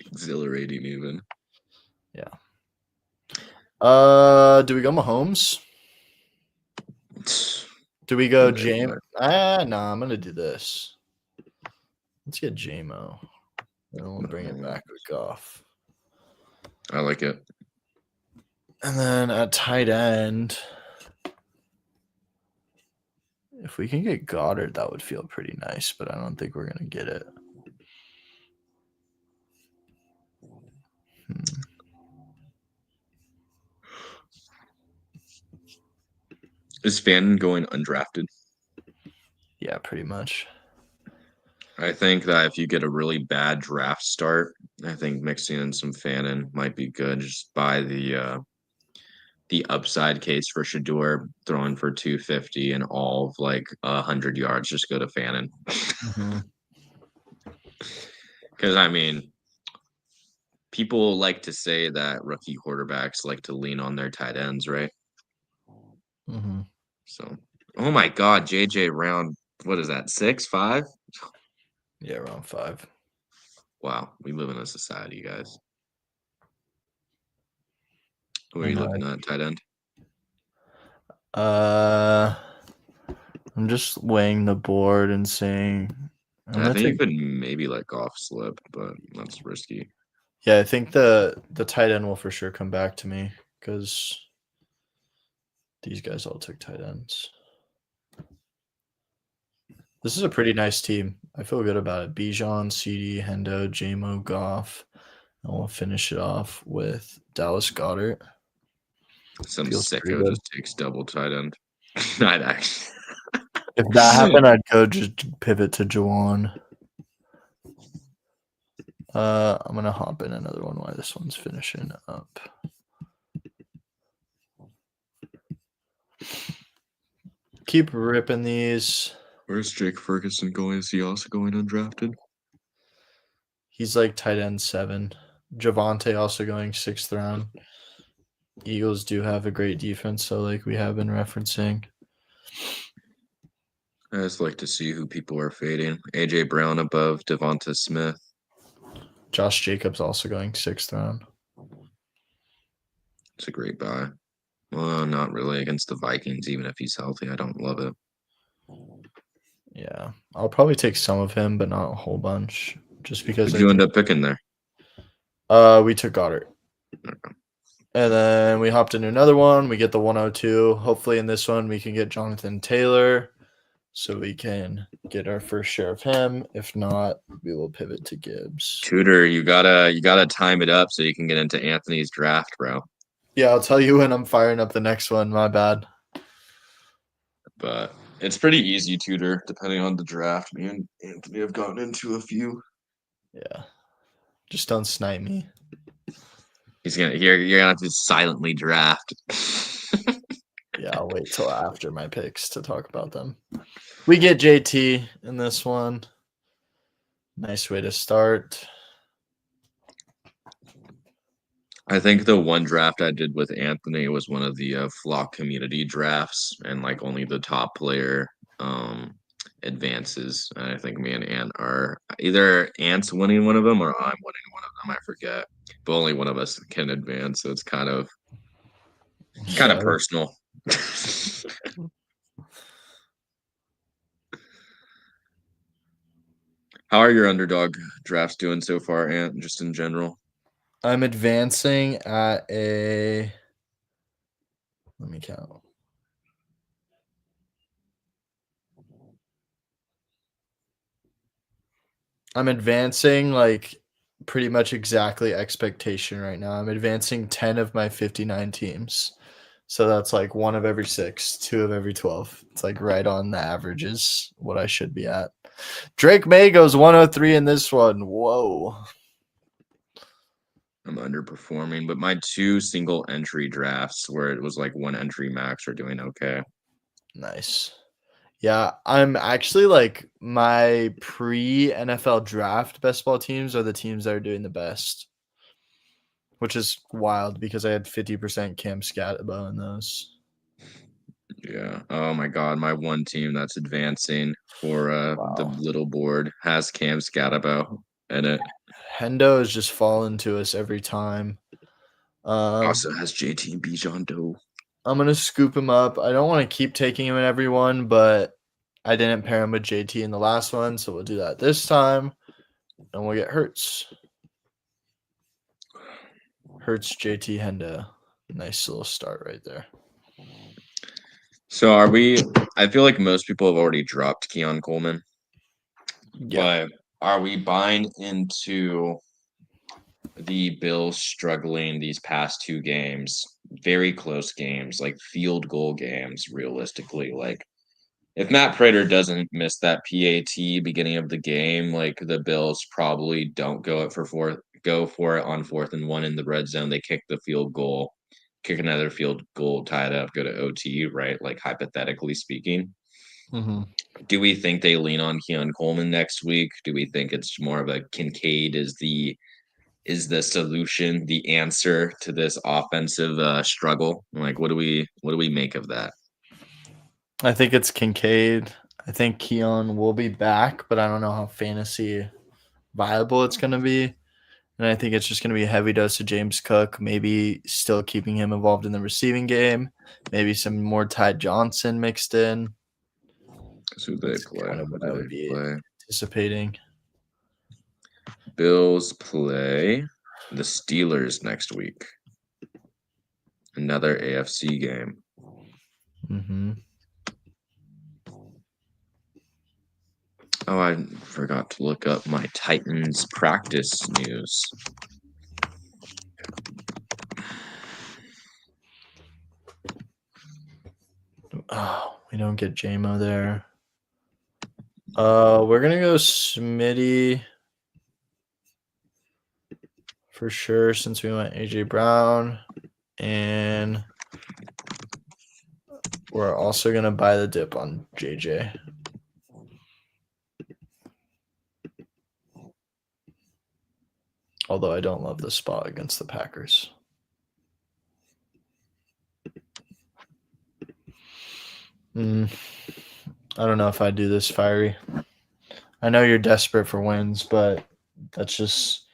Exhilarating even. Yeah. Do we go Mahomes? Do we go James? No, I'm gonna do this. Let's get JMO. And we'll bring it back with Goff. I like it. And then at tight end, if we can get Goddard, that would feel pretty nice, but I don't think we're gonna get it. Is Fannin going undrafted? Yeah, pretty much. I think that if you get a really bad draft start, I think mixing in some Fannin might be good. Just buy the upside case for Shador throwing for 250 and all of 100 yards. Just go to Fannin. Because I mean, people like to say that rookie quarterbacks like to lean on their tight ends, right? So, oh my God, JJ round, what is that, 6, 5? Yeah, around 5. Wow, we live in a society, guys. Who are you looking at, tight end? I'm just weighing the board and saying I think you could maybe let Goff slip, but that's risky. Yeah, I think the tight end will for sure come back to me because these guys all took tight ends. This is a pretty nice team. I feel good about it. Bijan, CD, Hendo, JMO, Goff. And we'll finish it off with Dallas Goedert. Some sicko just takes double tight end. I'd actually. If that happened, I'd go just pivot to Juwan. I'm gonna hop in another one while this one's finishing up. Keep ripping these. Where's Jake Ferguson going? Is he also going undrafted? He's like tight end 7. Javonte also going 6th round. Eagles do have a great defense, so like we have been referencing. I just like to see who people are fading. AJ Brown above Devonta Smith. Josh Jacobs also going 6th round. It's a great buy. Well, not really against the Vikings, even if he's healthy. I don't love it. Yeah, I'll probably take some of him, but not a whole bunch, just because. Who'd you end up picking there? We took Goddard. Okay. And then we hopped into another one. We get the 102. Hopefully in this one we can get Jonathan Taylor. so we can get our first share of him. If not, we will pivot to Gibbs. Tutor, you gotta time it up so you can get into Anthony's draft, bro. Yeah, I'll tell you when I'm firing up the next one. My bad. But it's pretty easy, Tutor, depending on the draft. Me and Anthony have gotten into a few. Yeah. Just don't snipe me. You're gonna have to silently draft. Yeah, I'll wait till after my picks to talk about them. We get JT in this one. Nice way to start. I think the one draft I did with Anthony was one of the flock community drafts, and like only the top player advances. And I think me and Ant are either Ant's winning one of them or I'm winning one of them. I forget, but only one of us can advance, so it's kind of personal. How are your underdog drafts doing so far, Ant? Just in general. I'm advancing at a. Let me count. I'm advancing like pretty much exactly expectation right now. I'm advancing 10 of my 59 teams. So that's like 1 of every 6, 2 of every 12. It's like right on the averages what I should be at. Drake May goes 103 in this one. Whoa. I'm underperforming, but my 2 single entry drafts where it was like 1 entry max are doing okay. Nice. Yeah, I'm actually like my pre-NFL draft best ball teams are the teams that are doing the best, which is wild because I had 50% Cam Scatabo in those. Yeah. Oh my God, my one team that's advancing for the Wow. little board has Cam Scatabo in it. Hendo is just falling to us every time. Also has JT and Bijan Doe. I'm gonna scoop him up. I don't want to keep taking him in every one, but I didn't pair him with JT in the last one, so we'll do that this time, and we'll get Hurts. Hurts, JT, Hendo. Nice little start right there. So are we? I feel like most people have already dropped Keon Coleman. Yeah. But are we buying into the Bills struggling these past 2 games? Very close games, like field goal games, realistically. Like if Matt Prater doesn't miss that PAT beginning of the game, like the Bills probably don't go for it on 4th and 1 in the red zone. They kick the field goal, kick another field goal, tie it up, go to OT, right? Like hypothetically speaking. Mm-hmm. Do we think they lean on Keon Coleman next week? Do we think it's more of a Kincaid is the solution, the answer to this offensive struggle? Like, what do we make of that? I think it's Kincaid. I think Keon will be back, but I don't know how fantasy viable it's going to be. And I think it's just going to be a heavy dose of James Cook, maybe still keeping him involved in the receiving game, maybe some more Ty Johnson mixed in. Who they That's play? kind of what I would be anticipating. Bills play the Steelers next week. Another AFC game. Mm-hmm. Oh, I forgot to look up my Titans practice news. Oh, we don't get JMO there. We're gonna go Smitty for sure since we went AJ Brown, and we're also gonna buy the dip on JJ. Although I don't love the spot against the Packers. I don't know if I do this, Fiery. I know you're desperate for wins, but that's just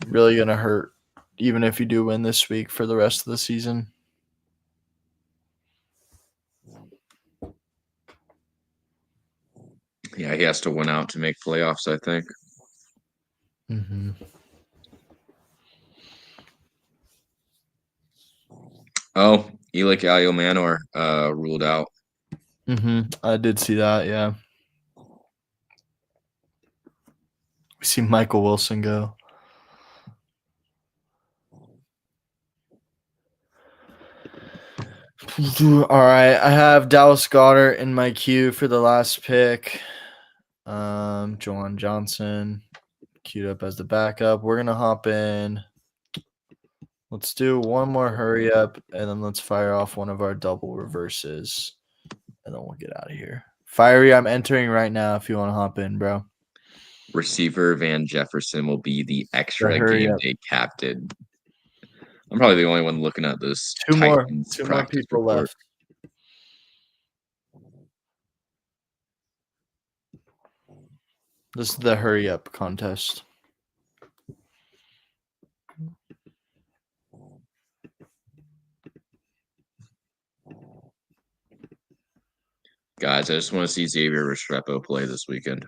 really going to hurt even if you do win this week for the rest of the season. Yeah, he has to win out to make playoffs, I think. Mm-hmm. Oh, Elik Manor ruled out. I did see that, yeah. We see Michael Wilson go. All right, I have Dallas Goedert in my queue for the last pick. Jawan Johnson queued up as the backup. We're gonna hop in. Let's do one more hurry up, and then let's fire off one of our double reverses, and then we'll get out of here. Fiery, I'm entering right now. If you want to hop in, bro. Receiver Van Jefferson will be the extra hurry game up. day captain. I'm probably the only one looking at this. Two more practice people report. left. This is the hurry up contest. Guys, I just want to see Xavier Restrepo play this weekend.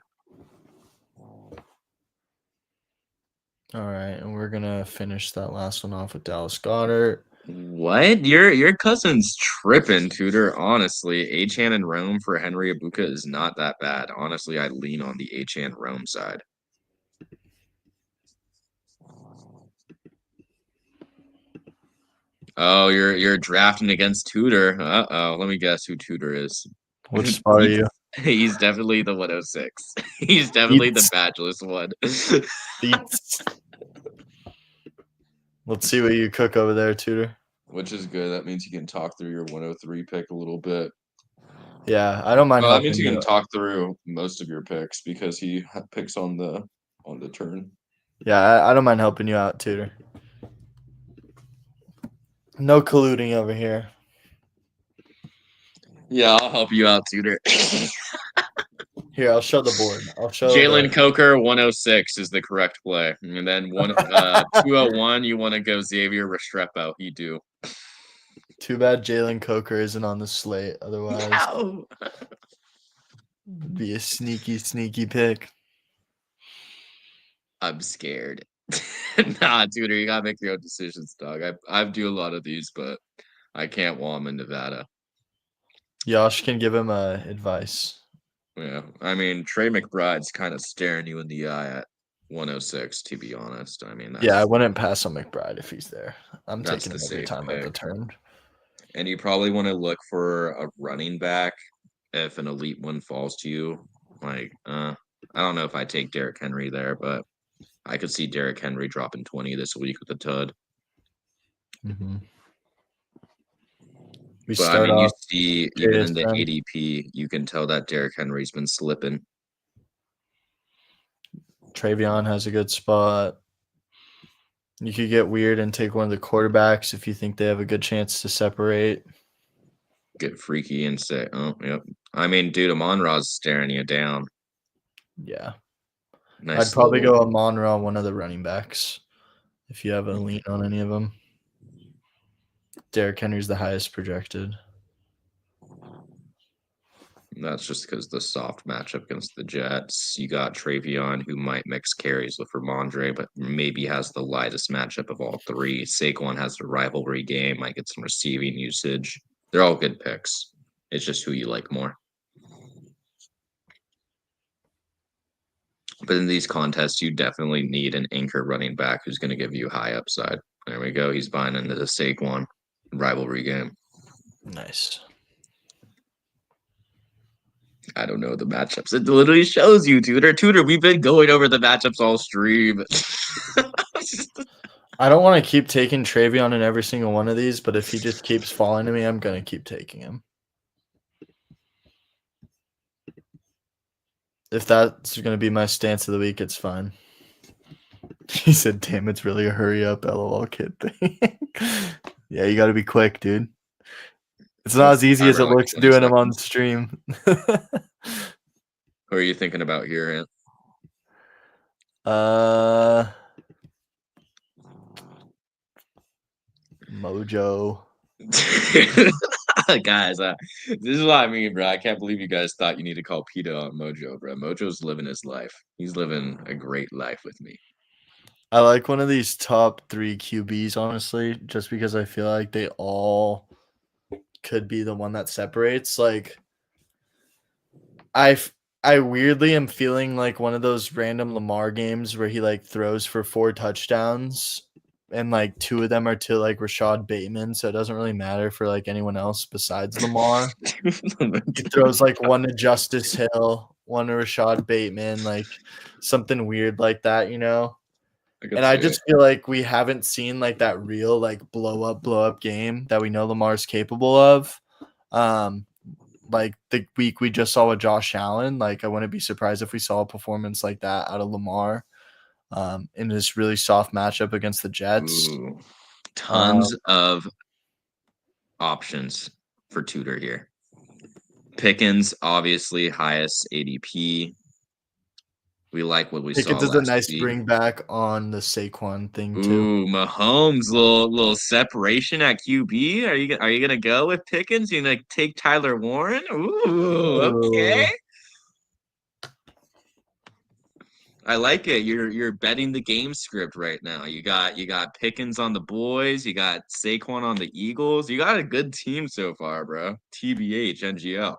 All right, and we're gonna finish that last one off with Dallas Goedert. What? Your cousin's tripping, Tutor. Honestly, Achan and Rome for Henry Ibuka is not that bad. Honestly, I'd lean on the Achan Rome side. Oh, you're drafting against Tudor. Uh-oh. Let me guess who Tudor is. Which spot are you? He's definitely the 106. He's definitely the badgeless one. Let's see what you cook over there, Tutor. Which is good. That means you can talk through your 103 pick a little bit. Yeah, I don't mind. Well, that means you can talk through most of your picks because he picks on the turn. Yeah, I don't mind helping you out, Tutor. No colluding over here. Yeah, I'll help you out, Tutor. Here, I'll show the board. I'll show Jalen Coker 106 is the correct play. And then 201, you want to go Xavier Restrepo. He do. Too bad Jalen Coker isn't on the slate. Otherwise, no. It'd be a sneaky pick. I'm scared. Nah, Tutor, you gotta make your own decisions, dog. I do a lot of these, but I can't while I'm in Nevada. Josh can give him advice. Yeah, I mean, Trey McBride's kind of staring you in the eye at 106, to be honest. I mean, I wouldn't pass on McBride if he's there. I'm taking him every time pick. at the turn. And you probably want to look for a running back if an elite one falls to you. Like, I don't know if I take Derrick Henry there, but I could see Derrick Henry dropping 20 this week with a tud. Mm-hmm. But I mean, you see, even in the ADP, you can tell that Derrick Henry's been slipping. Travion has a good spot. You could get weird and take one of the quarterbacks if you think they have a good chance to separate. Get freaky and say, oh, yep. I mean, dude, Amon-Ra's staring you down. Yeah. Nice I'd probably go Amon-Ra, one of the running backs, if you have a lean on any of them. Derrick Henry's the highest projected. That's just because the soft matchup against the Jets. You got Travion, who might mix carries with Ramondre, but maybe has the lightest matchup of all three. Saquon has the rivalry game, might get some receiving usage. They're all good picks. It's just who you like more. But in these contests, you definitely need an anchor running back who's going to give you high upside. There we go. He's buying into the Saquon rivalry game. Nice. I don't know the matchups. It literally shows you, Tutor. We've been going over the matchups all stream. I don't want to keep taking Travion in every single one of these, but if he just keeps falling to me, I'm going to keep taking him. If that's going to be my stance of the week, it's fine. He said, damn, it's really a hurry up LOL kid thing. Yeah, you got to be quick, dude. It's not as easy as it looks doing them on stream. Who are you thinking about here, Ant? Mojo. Guys, this is what I mean, bro. I can't believe you guys thought you need to call PETA on Mojo, bro. Mojo's living his life. He's living a great life with me. I like one of these top 3 QBs, honestly, just because I feel like they all could be the one that separates. Like, I weirdly am feeling like one of those random Lamar games where he like throws for 4 touchdowns and like 2 of them are to like Rashad Bateman, so it doesn't really matter for like anyone else besides Lamar. He throws like 1 to Justice Hill, 1 to Rashad Bateman, like something weird like that, you know? I could And I see it. just feel like we haven't seen like that real like blow up game that we know Lamar's capable of. Um, like the week we just saw with Josh Allen, like I wouldn't be surprised if we saw a performance like that out of Lamar in this really soft matchup against the Jets. Ooh. Um, Tons of options for Tudor here. Pickens, obviously, highest ADP. We like what we saw Pickens is a last nice week. bring back on the Saquon thing too. Ooh, Mahomes, little separation at QB. Are you gonna go with Pickens? You gonna take Tyler Warren? Ooh, okay. Ooh. I like it. You're betting the game script right now. You got Pickens on the boys. You got Saquon on the Eagles. You got a good team so far, bro. TBH, NGL.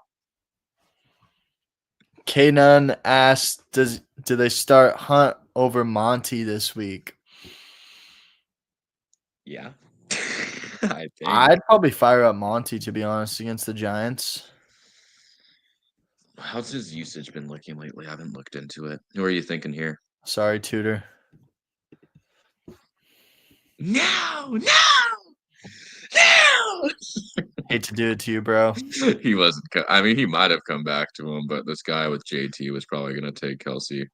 Kanan asked, do they start Hunt over Monty this week? Yeah, I think. I'd probably fire up Monty, to be honest, against the Giants. How's his usage been looking lately? I haven't looked into it. Who are you thinking here? Sorry, Tudor. No, no, no. Hate to do it to you, bro. He wasn't. I mean, he might have come back to him, but this guy with JT was probably going to take Kelsey.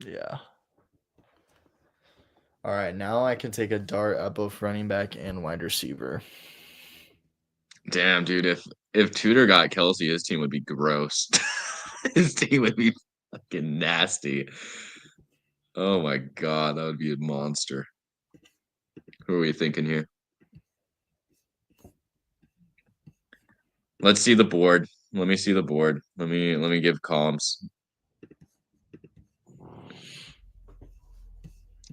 Yeah. All right, now I can take a dart at both running back and wide receiver. Damn, dude. If Tudor got Kelsey, his team would be gross. His team would be fucking nasty. Oh my god, that would be a monster. Who are we thinking here? Let's see the board. Let me see the board. Let me give columns.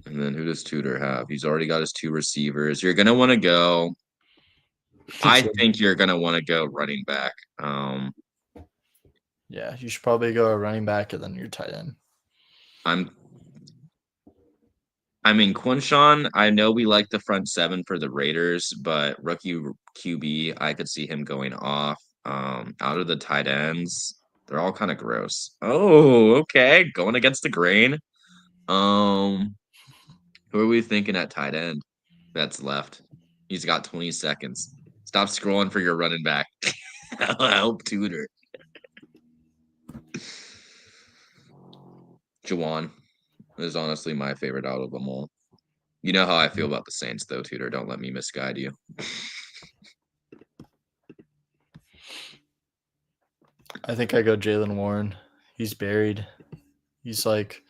And then who does Tudor have? He's already got his 2 receivers. You're gonna want to go. I think you're gonna want to go running back. Yeah, you should probably go a running back and then your tight end. I mean, Quinshawn, I know we like the front 7 for the Raiders, but rookie QB, I could see him going off. Out of the tight ends, they're all kind of gross. Oh, okay, going against the grain. Who are we thinking at tight end that's left? He's got 20 seconds. Stop scrolling for your running back. Help Tudor. Jawan is honestly my favorite out of them all. You know how I feel about the Saints, though, Tudor. Don't let me misguide you. I think I go Jalen Warren. He's buried. He's like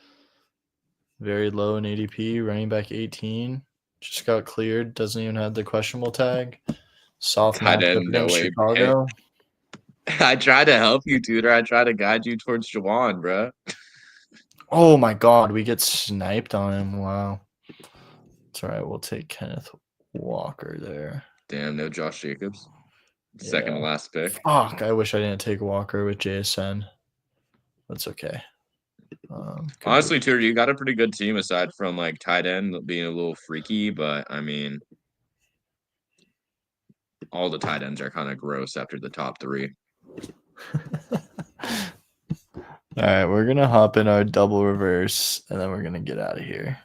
very low in ADP, running back 18. Just got cleared. Doesn't even have the questionable tag. Soft Tight matchup end, no against way. Chicago. I tried to help you, Tudor. I tried to guide you towards Jawan, bro. Oh my god, we get sniped on him. Wow. It's all right. We'll take Kenneth Walker there. Damn, no Josh Jacobs. Second to last pick. Fuck, I wish I didn't take Walker with JSN. That's okay. Honestly, Tudor, you got a pretty good team aside from like tight end being a little freaky, but I mean, all the tight ends are kind of gross after the top 3. All right, we're gonna hop in our double reverse, and then we're gonna get out of here.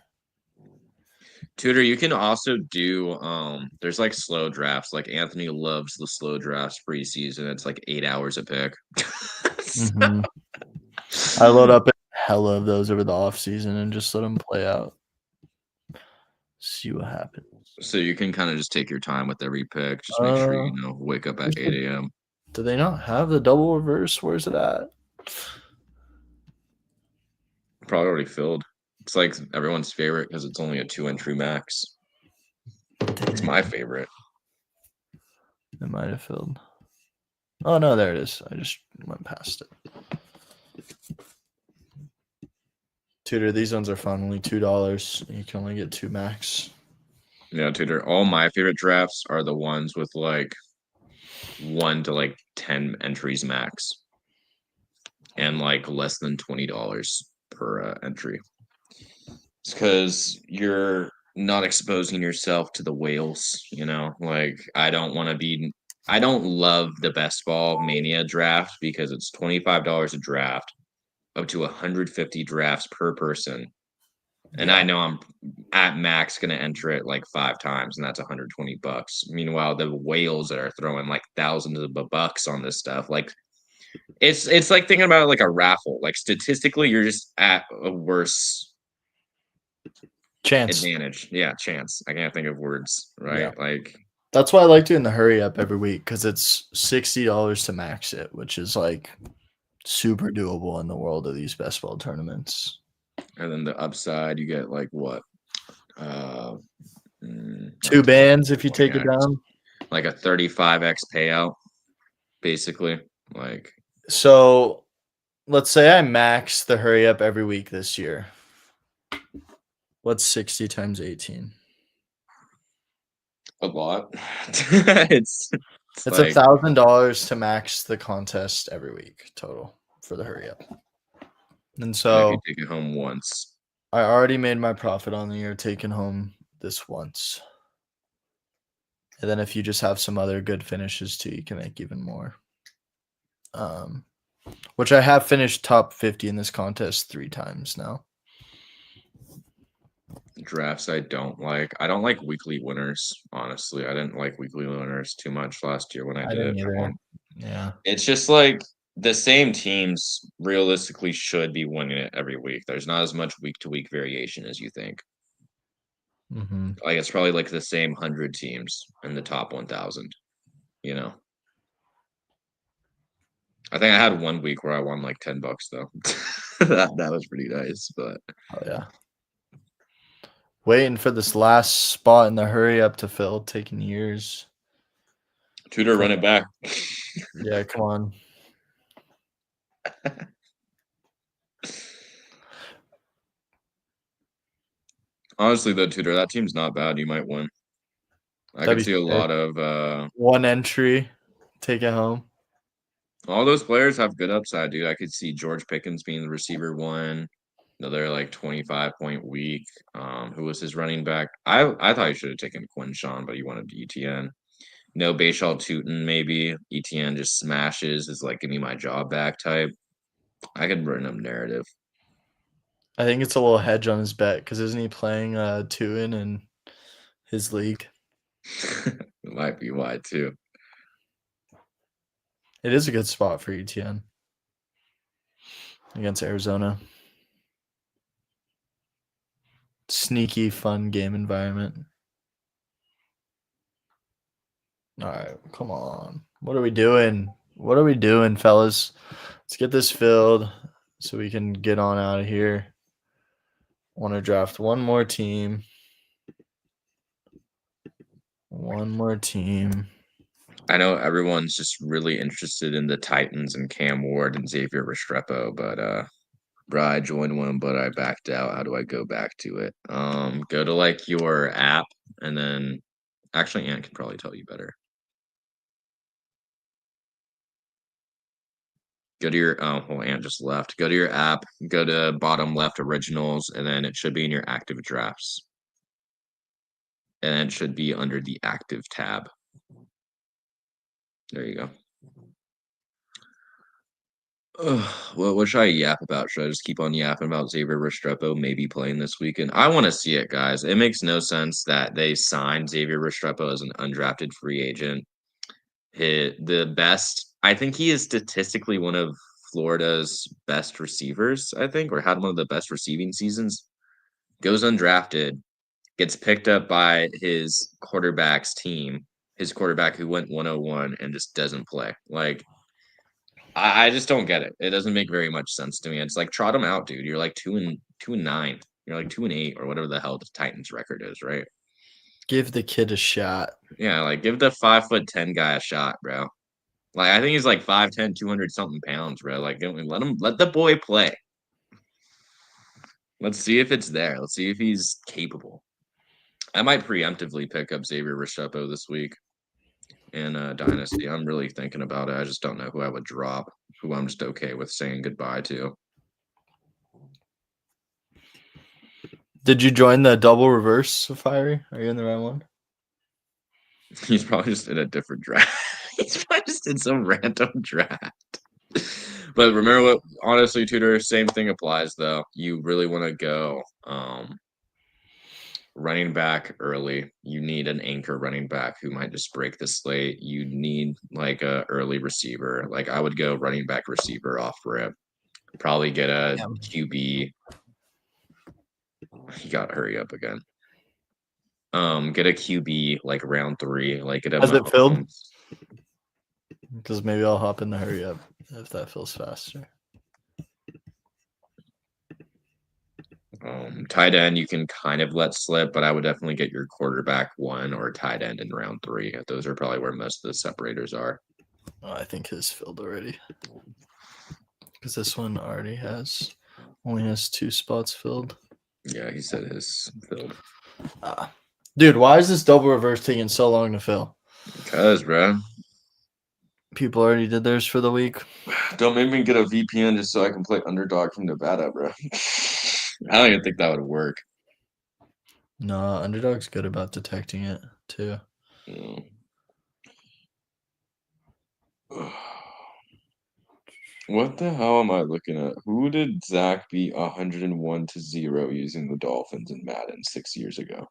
Tudor, you can also do there's like slow drafts. Like Anthony loves the slow drafts preseason. It's like 8 hours a pick. Mm-hmm. I load up a hella of those over the off season and just let them play out. See what happens. So you can kind of just take your time with every pick. Just make sure you wake up at 8 a.m. Do they not have the double reverse? Where's it at? Probably already filled. It's like everyone's favorite because it's only a 2-entry max. It's my favorite. It might have filled. Oh no, there it is. I just went past it. Tudor, these ones are fun. Only $2. You can only get 2 max. Yeah, Tudor. All my favorite drafts are the ones with like 1 to like 10 entries max, and like less than $20 per entry. It's because you're not exposing yourself to the whales, you know? Like, I don't love the best ball mania draft because it's $25 a draft, up to 150 drafts per person. And I know I'm at max going to enter it like 5 times, and that's $120. Meanwhile, the whales that are throwing like thousands of bucks on this stuff, like it's like thinking about it like a raffle. Like statistically, you're just at a worse Chance. advantage. Yeah, chance. I can't think of words, right? Yeah. Like That's why I like doing the hurry up every week because it's $60 to max it, which is like super doable in the world of these best ball tournaments. and then the upside, you get like what? Two Not bands if you take it 20x. down. Like a 35x payout, basically. Like So let's say I max the hurry up every week this year. What's 60 times 18? a lot. It's like $1,000 to max the contest every week total for the hurry up. And if so you take it home once. I already made my profit on the year taking home this once. And then if you just have some other good finishes too, you can make even more. Which I have finished top 50 in this contest 3 times now. Drafts I don't like. I don't like weekly winners, honestly. I didn't like weekly winners too much last year when I did didn't it. either. Yeah. It's just like the same teams realistically should be winning it every week. There's not as much week to week variation as you think. Mm-hmm. Like it's probably like the same 100 teams in the top 1,000, you know? I think I had one week where I won like $10 though. that was pretty nice, but Oh yeah. Waiting for this last spot in the hurry up to fill, taking years. Tudor, run it back. Yeah, come on. Honestly, though, Tudor, that team's not bad. You might win. I That'd could be see a sick. lot of One entry, take it home. all those players have good upside, dude. I could see George Pickens being the receiver one, another like 25-point week. Who was his running back? I thought he should have taken Quinshawn, but he wanted ETN. No Bayshall Tootin, maybe. ETN just smashes, is like give me my job back type. I could run him narrative. I think it's a little hedge on his bet because isn't he playing Tuin in his league? It might be why too. It is a good spot for ETN against Arizona. Sneaky, fun game environment. All right, come on. What are we doing? What are we doing, fellas? Let's get this filled so we can get on out of here. Want to draft one more team. One more team. I know everyone's just really interested in the Titans and Cam Ward and Xavier Restrepo, but bro, I joined one, but I backed out. How do I go back to it? Go to like your app, and then actually Ant can probably tell you better. Go to your well, Ant just left. Go to your app, go to bottom left originals, and then it should be in your active drafts. And it should be under the active tab. There you go. Well, what should I yap about? Should I just keep on yapping about Xavier Restrepo maybe playing this weekend? I want to see it, guys. It makes no sense that they signed Xavier Restrepo as an undrafted free agent. The best, I think he is statistically one of Florida's best receivers, I think, or had one of the best receiving seasons. Goes undrafted, gets picked up by his quarterback's team, his quarterback who went 101 and just doesn't play. Like, I just don't get it. It doesn't make very much sense to me. It's like trot him out, dude. You're like 2-9. You're like 2-8 or whatever the hell the Titans record is, right? Give the kid a shot. Yeah, like give the 5'10" guy a shot, bro. Like I think he's like 5'10", 200 something pounds, bro. Like let the boy play. Let's see if it's there. Let's see if he's capable. I might preemptively pick up Xavier Restrepo this week. in Dynasty. I'm really thinking about it. I just don't know who I would drop, who I'm just okay with saying goodbye to. Did you join the double reverse, Fiery? Are you in the right one? He's probably just in a different draft. He's probably just in some random draft. But remember what, honestly, Tutor, same thing applies though. You really want to go running back early. You need an anchor running back who might just break the slate. You need like a early receiver. Like I would go running back receiver off rip. Probably get a QB. You got to hurry up again. Get a QB like round 3. Like get a Has it filled? Mahomes. Because maybe I'll hop in the hurry up if that feels faster. Tight end you can kind of let slip, but I would definitely get your quarterback 1 or tight end in round 3. Those are probably where most of the separators are. Oh, I think his filled already. Because this one already only has 2 spots filled. Yeah, he said his filled. Dude, why is this double reverse taking so long to fill? Because, bro. People already did theirs for the week. Don't make me get a VPN just so I can play Underdog from Nevada, bro. I don't even think that would work. No, Underdog's good about detecting it, too. Yeah. What the hell am I looking at? Who did Zach beat 101-0 using the Dolphins in Madden 6 years ago?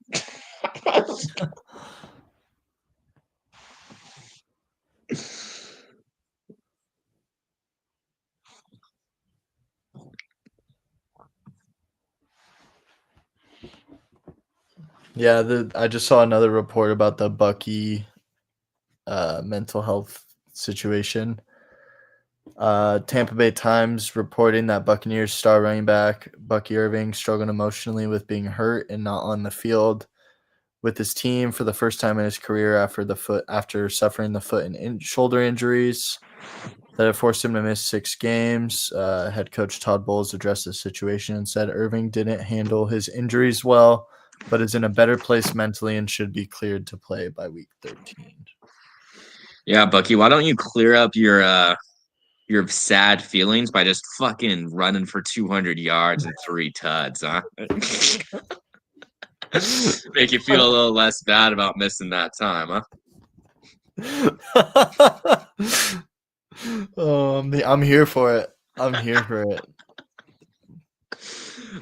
Yeah, I just saw another report about the Bucky mental health situation. Tampa Bay Times reporting that Buccaneers star running back Bucky Irving struggled emotionally with being hurt and not on the field with his team for the first time in his career after suffering the foot and shoulder injuries that have forced him to miss 6 games. Head coach Todd Bowles addressed the situation and said Irving didn't handle his injuries well, but is in a better place mentally and should be cleared to play by week 13. Yeah, Bucky, why don't you clear up your sad feelings by just fucking running for 200 yards and 3 tuds, huh? Make you feel a little less bad about missing that time, huh? Oh, I'm here for it. I'm here for it.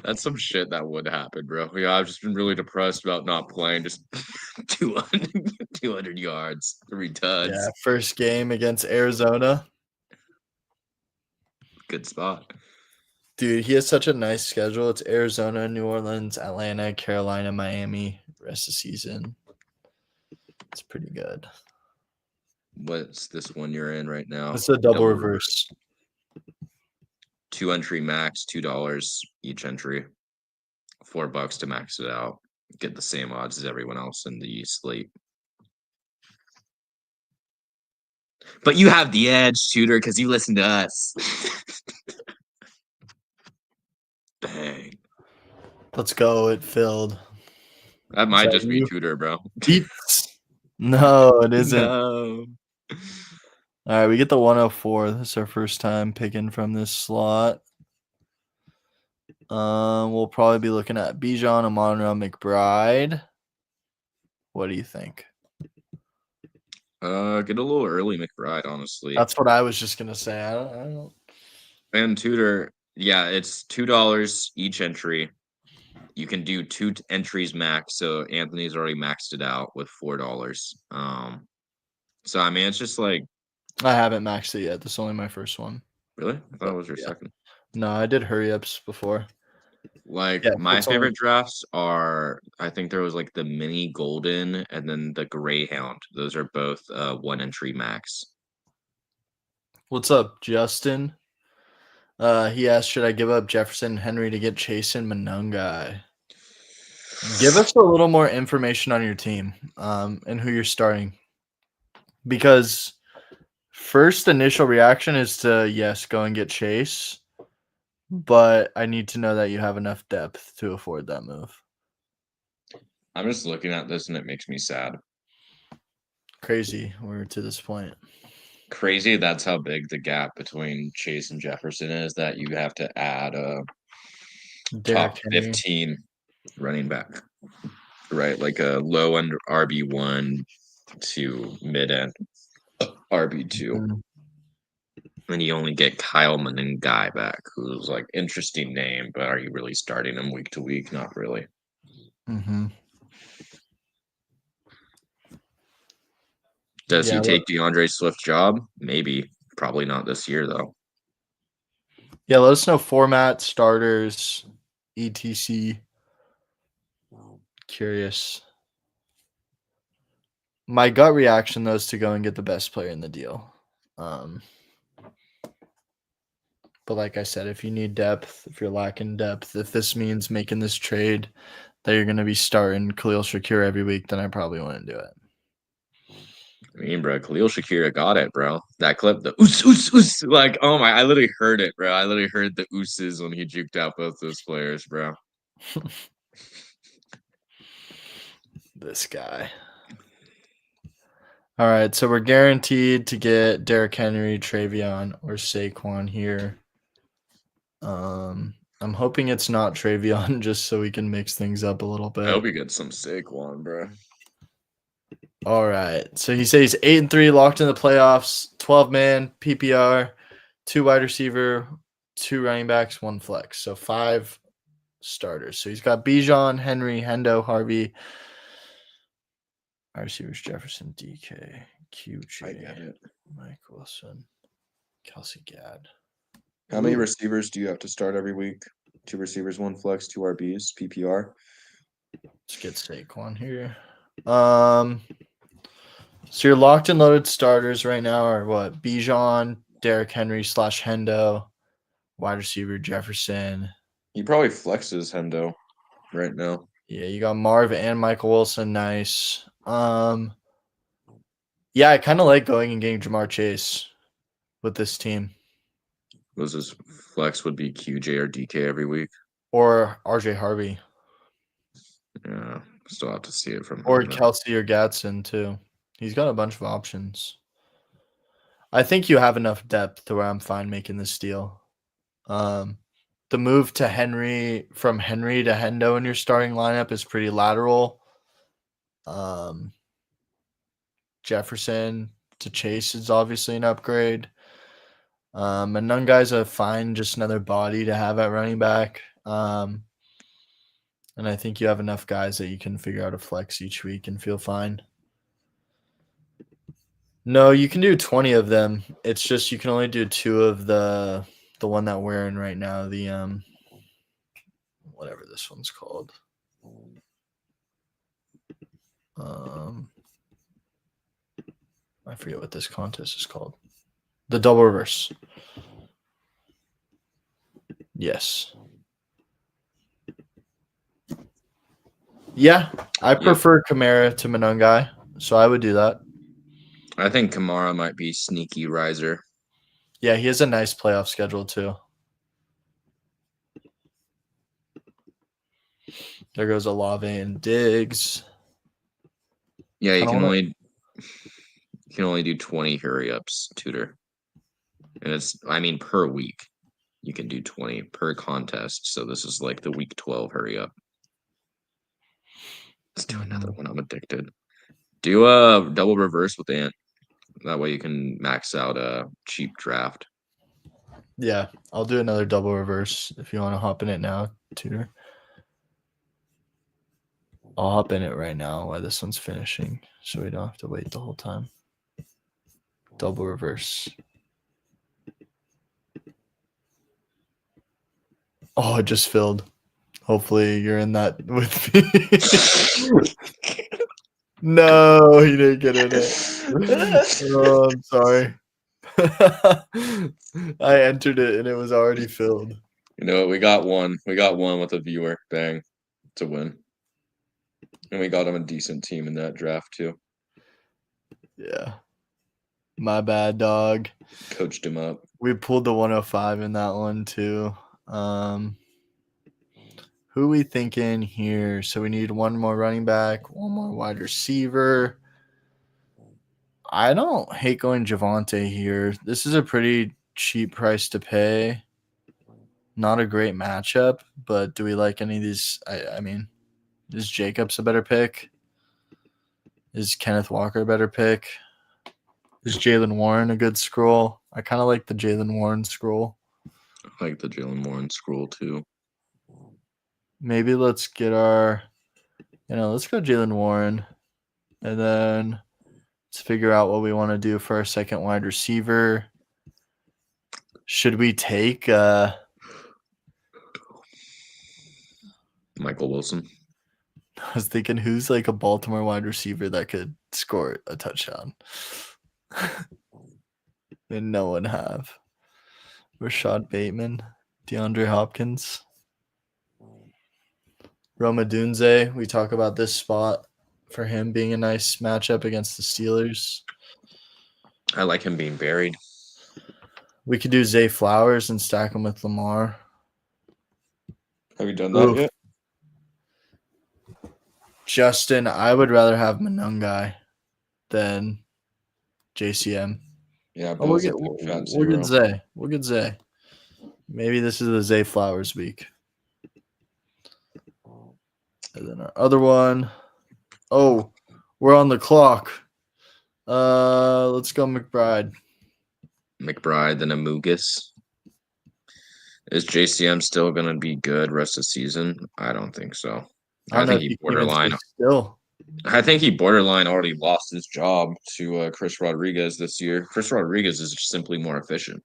That's some shit that would happen, bro. Yeah, I've just been really depressed about not playing. Just 200 yards, 3 tuds. Yeah, first game against Arizona. Good spot. Dude, he has such a nice schedule. It's Arizona, New Orleans, Atlanta, Carolina, Miami, rest of the season. It's pretty good. What's this one you're in right now? It's a double reverse. 2 entry max, $2 each entry. $4 to max it out. Get the same odds as everyone else in the slate. But you have the edge, Tutor, because you listen to us. Dang. Let's go. It filled. That might just be Tutor, bro. No, it isn't. No. All right, we get the 104. This is our first time picking from this slot. We'll probably be looking at Bijan, Amon-Ra, McBride. What do you think? Get a little early McBride, honestly. That's what I was just gonna say. I don't. And Tutor, yeah, it's $2 each entry. You can do 2 entries max. So Anthony's already maxed it out with $4. So I mean, it's just like I haven't maxed it yet. This is only my first one. Really? I thought it was your second. No, I did hurry ups before. Like my favorite drafts are, I think there was like the mini golden and then the Greyhound. Those are both 1 entry max. What's up, Justin? He asked, should I give up Jefferson and Henry to get Chase and Monungai? Give us a little more information on your team and who you're starting. Because first initial reaction is to, yes, go and get Chase. But I need to know that you have enough depth to afford that move. I'm just looking at this and it makes me sad. crazy. We're to this point. Crazy. That's how big the gap between Chase and Jefferson is. That you have to add a Derrick top Henry. 15 running back, right? Like a low end RB1 to mid end RB2. Mhm. And you only get Kyle Guy back, who's like interesting name, but are you really starting him week to week? Not really. Mm-hmm. Does Yeah, he take DeAndre Swift's job? Maybe. Probably not this year though. yeah. Let us know format, starters, etc. Curious. My gut reaction though is to go and get the best player in the deal. But like I said, if you need depth, if you're lacking depth, if this means making this trade that you're going to be starting Khalil Shakir every week, then I probably wouldn't do it. I mean, bro, Khalil Shakir got it, bro. That clip, the oos, oos, oos. Like, oh my, I literally heard it, bro. I literally heard the ooses when he juked out both those players, bro. This guy. All right, so we're guaranteed to get Derrick Henry, Travion, or Saquon here. I'm hoping it's not Travion just so we can mix things up a little I hope bit. he gets some Saquon, bro. All right, so he says 8-3, locked in the playoffs, 12-man PPR, 2 wide receiver, 2 running backs, 1 flex, so 5 starters. So he's got Bijan, Henry, Hendo, Harvey, wide receivers Jefferson, DK, QJ, I get it. Mike Wilson, Kelsey Gadd. How many receivers do you have to start every week? 2 receivers, 1 flex, 2 RBs, PPR. Let's get Saquon here. So your locked and loaded starters right now are what? Bijan, Derrick Henry / Hendo, wide receiver Jefferson. He probably flexes Hendo right now. Yeah, you got Marv and Michael Wilson. Nice. Yeah, I kind of like going and getting Jamar Chase with this team. Was his flex would be QJ or DK every week? Or RJ Harvey. Yeah, still have to see it from Or him. Kelsey or Gatson, too. He's got a bunch of options. I think you have enough depth to where I'm fine making this deal. The move to Henry from Henry to Hendo in your starting lineup is pretty lateral. Jefferson to Chase is obviously an upgrade. And none guy's a fine, just another body to have at running back. And I think you have enough guys that you can figure out a flex each week and feel fine. No, you can do 20 of them. It's just you can only do 2 of the one that we're in right now, the whatever this one's called. I forget what this contest is called. The double reverse. Yes. Yeah, I prefer Kamara to Monangai, so I would do that. I think Kamara might be sneaky riser. Yeah, he has a nice playoff schedule too. There goes Olave and Diggs. Yeah, you can only do 20 hurry ups, tutor. And it's per week. You can do 20 per contest. So this is like the week 12 hurry up. Let's do another one. I'm addicted. Do a double reverse with Ant. That way you can max out a cheap draft. Yeah, I'll do another double reverse if you want to hop in it now, tutor. I'll hop in it right now while this one's finishing so we don't have to wait the whole time. Double reverse. Oh, it just filled. Hopefully you're in that with me. No, he didn't get in it. Oh, I'm sorry. I entered it and it was already filled. You know what? We got one. We got one with a viewer. Bang. To win. And we got him a decent team in that draft too. Yeah. My bad, dog. Coached him up. We pulled the 105 in that one too. Who we thinking here? So we need one more running back, one more wide receiver. I don't hate going Javante here. This is a pretty cheap price to pay. Not a great matchup, but do we like any of these? I mean, is Jacobs a better pick? Is Kenneth Walker a better pick? Is Jalen Warren a good scroll? I kind of like the Jalen Warren scroll. I like the Jalen Warren scroll too. Maybe let's get let's go Jalen Warren. And then let's figure out what we want to do for our second wide receiver. Should we take Michael Wilson? I was thinking who's like a Baltimore wide receiver that could score a touchdown. And no one have. Rashad Bateman, DeAndre Hopkins, Roma Dunze. We talk about this spot for him being a nice matchup against the Steelers. I like him being buried. We could do Zay Flowers and stack him with Lamar. Have you done that yet? Justin, I would rather have Monungai than JCM. Yeah, we'll get Zay. We'll get Zay. Maybe this is the Zay Flowers week. And then our other one. Oh, we're on the clock. Let's go McBride. McBride, then Amugus. Is JCM still going to be good rest of the season? I don't think so. I think he borderline. I think he borderline already lost his job to Chris Rodriguez this year. Chris Rodriguez is just simply more efficient.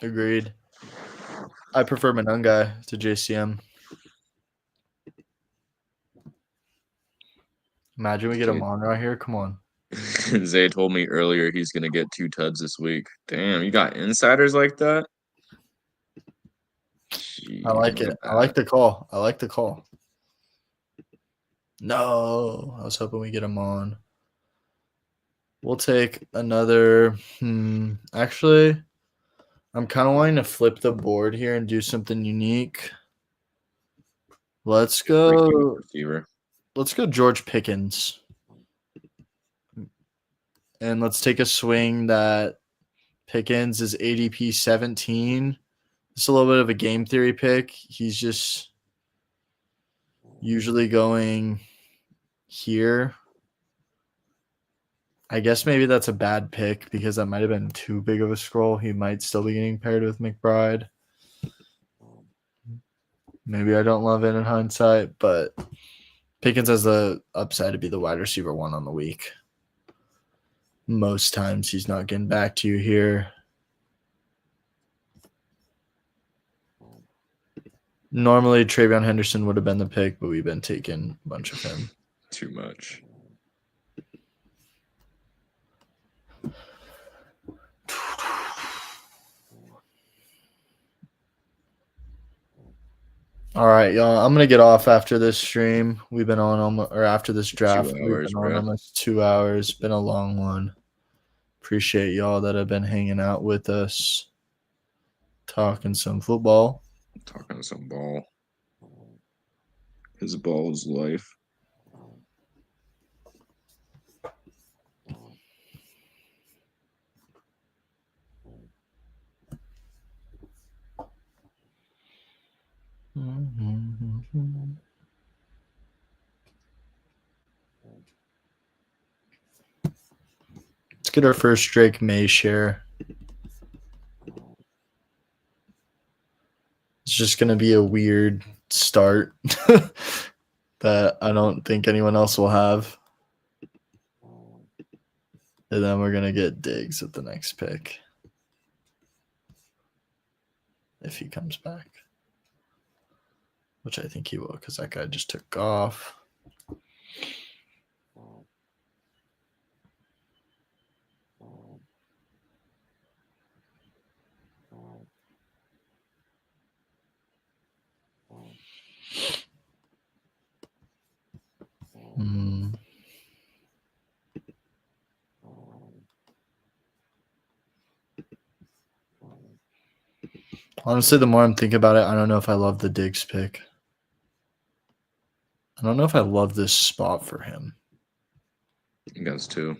Agreed. I prefer Monungai to JCM. Imagine we get him on right here. Come on. Zay told me earlier he's going to get 2 tuds this week. Damn, you got insiders like that? Jeez, I like it. I like the call. No, I was hoping we get him on. We'll take another. Actually, I'm kind of wanting to flip the board here and do something unique. Let's go. Let's go George Pickens. And let's take a swing that Pickens is ADP 17. It's a little bit of a game theory pick. He's just usually going here. I guess maybe that's a bad pick because that might have been too big of a scroll. He might still be getting paired with McBride. Maybe I don't love it in hindsight, but Pickens has the upside to be the wide receiver 1 on the week. Most times he's not getting back to you here. Normally, Travion Henderson would have been the pick, but we've been taking a bunch of him. Too much. All right, y'all. I'm gonna get off after this stream. We've been on after this draft. 2 hours, we've been on almost 2 hours. Been a long one. Appreciate y'all that have been hanging out with us, talking some football. Talking some ball. His ball is life. Let's get our first Drake May share. It's just going to be a weird start that I don't think anyone else will have. And then we're going to get Diggs at the next pick. If he comes back. Which I think he will because that guy just took off. Honestly, the more I'm thinking about it, I don't know if I love the Diggs pick. I don't know if I love this spot for him. Against 2.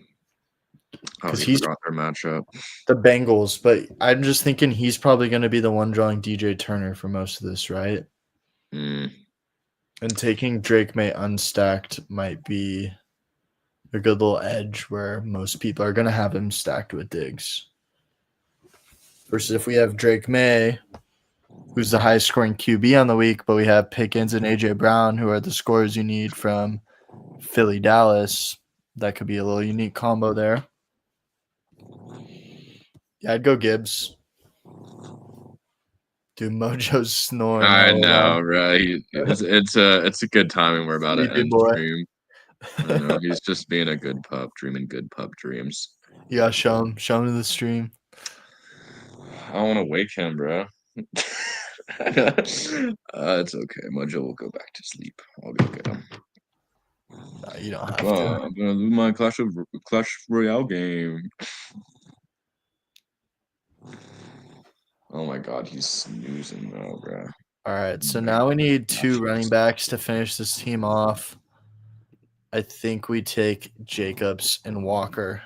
because he he's forgot their matchup. the Bengals. But I'm just thinking he's probably going to be the one drawing DJ Turner for most of this, right? Mm. And taking Drake May unstacked might be a good little edge where most people are going to have him stacked with Diggs. Versus if we have Drake May, who's the highest scoring QB on the week, but we have Pickens and AJ Brown, who are the scorers you need from Philly, Dallas. That could be a little unique combo there. Yeah, I'd go Gibbs. Dude, Mojo's snoring. I know, right? It's a good timing. We're about to Sleepy end boy. stream. I know he's just being a good pup, dreaming good pup dreams. Yeah, show him to the stream. I don't want to wake him, bro. It's okay. Mojo will go back to sleep. I'll go get him. No, you don't have Oh, to. I'm gonna lose my Clash Royale game. Oh my god, he's snoozing though, bro. All right, so now we need 2 running backs to finish this team off. I think we take Jacobs and Walker.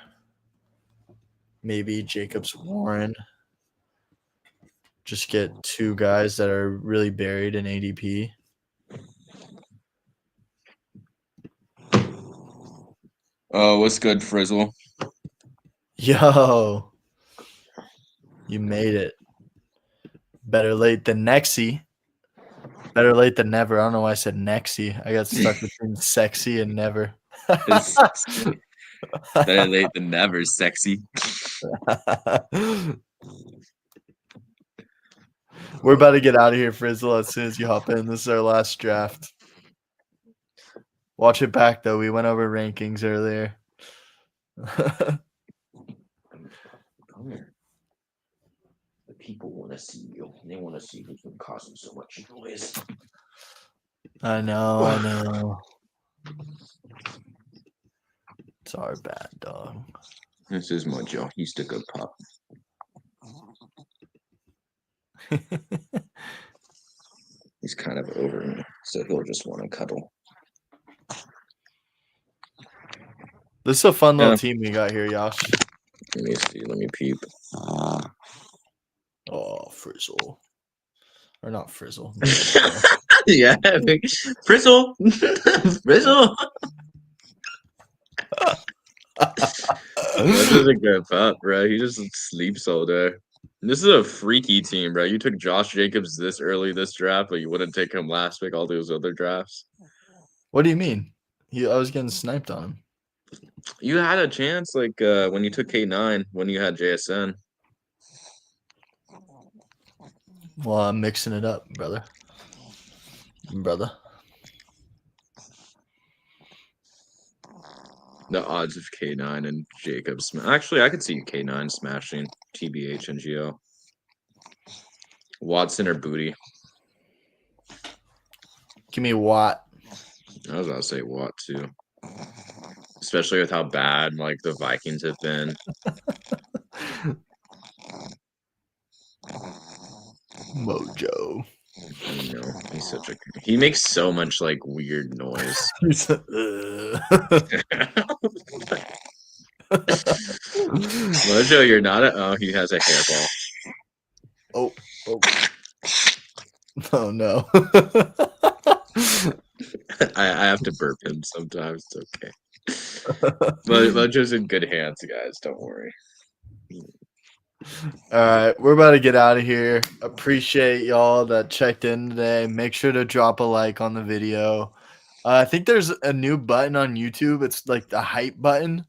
Maybe Jacobs, Warren. Just get 2 guys that are really buried in ADP. Oh, what's good, Frizzle? Yo, you made it. Better late than nexy. Better late than never. I don't know why I said nexy. I got stuck between sexy and never. Better late than never, sexy. We're about to get out of here, Frizzle, as soon as you hop in. This is our last draft. Watch it back, though. We went over rankings earlier. Come here. The people want to see you. They want to see who's been causing so much noise. I know. It's our bad, dog. This is Mojo. He's the good pup. He's kind of over me, so he'll just want to cuddle. This is a fun little team we got here, Yosh. Let me see. Let me peep. Oh, Frizzle. Or not Frizzle. Yeah. Frizzle. Frizzle. This is a good pup, bro. He just sleeps all day. This is a freaky team, bro. You took Josh Jacobs this early this draft, but you wouldn't take him last week all those other drafts. What do you mean? I was getting sniped on him. You had a chance, like when you took K9, when you had JSN. Well, I'm mixing it up, brother. The odds of K9 and Jacobs. Actually, I could see K9 smashing TBH and Geo. Watson or Booty. Give me Watt. I was about to say Watt too. Especially with how bad like the Vikings have been. Mojo. You know, he's such a he makes so much like weird noise. Mojo, you're not a he has a hairball. Oh no. I have to burp him sometimes. It's okay. But Mojo's in good hands, guys. Don't worry. All right, we're about to get out of here. Appreciate y'all that checked in today. Make sure to drop a like on the video. I think there's a new button on YouTube. It's like the hype button.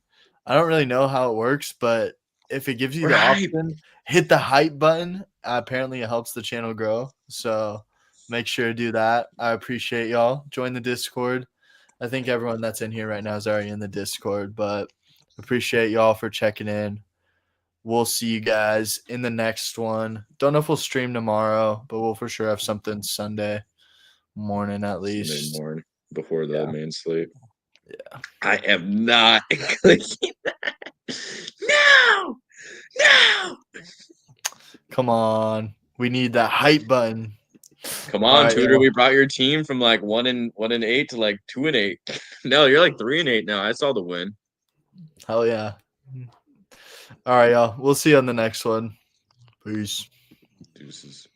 I don't really know how it works, but if it gives you the option, hit the hype button. Apparently, it helps the channel grow. So make sure to do that. I appreciate y'all. Join the Discord. I think everyone that's in here right now is already in the Discord, but appreciate y'all for checking in. We'll see you guys in the next one. Don't know if we'll stream tomorrow, but we'll for sure have something Sunday morning at least. Sunday morning before the main sleep. Yeah. I am not clicking that. No! Come on. We need that hype button. Come on, right, Tudor. We brought your team from like 1-8 to like 2-8. No, you're like 3-8 now. I saw the win. Hell yeah. All right, y'all. We'll see you on the next one. Peace. Deuces.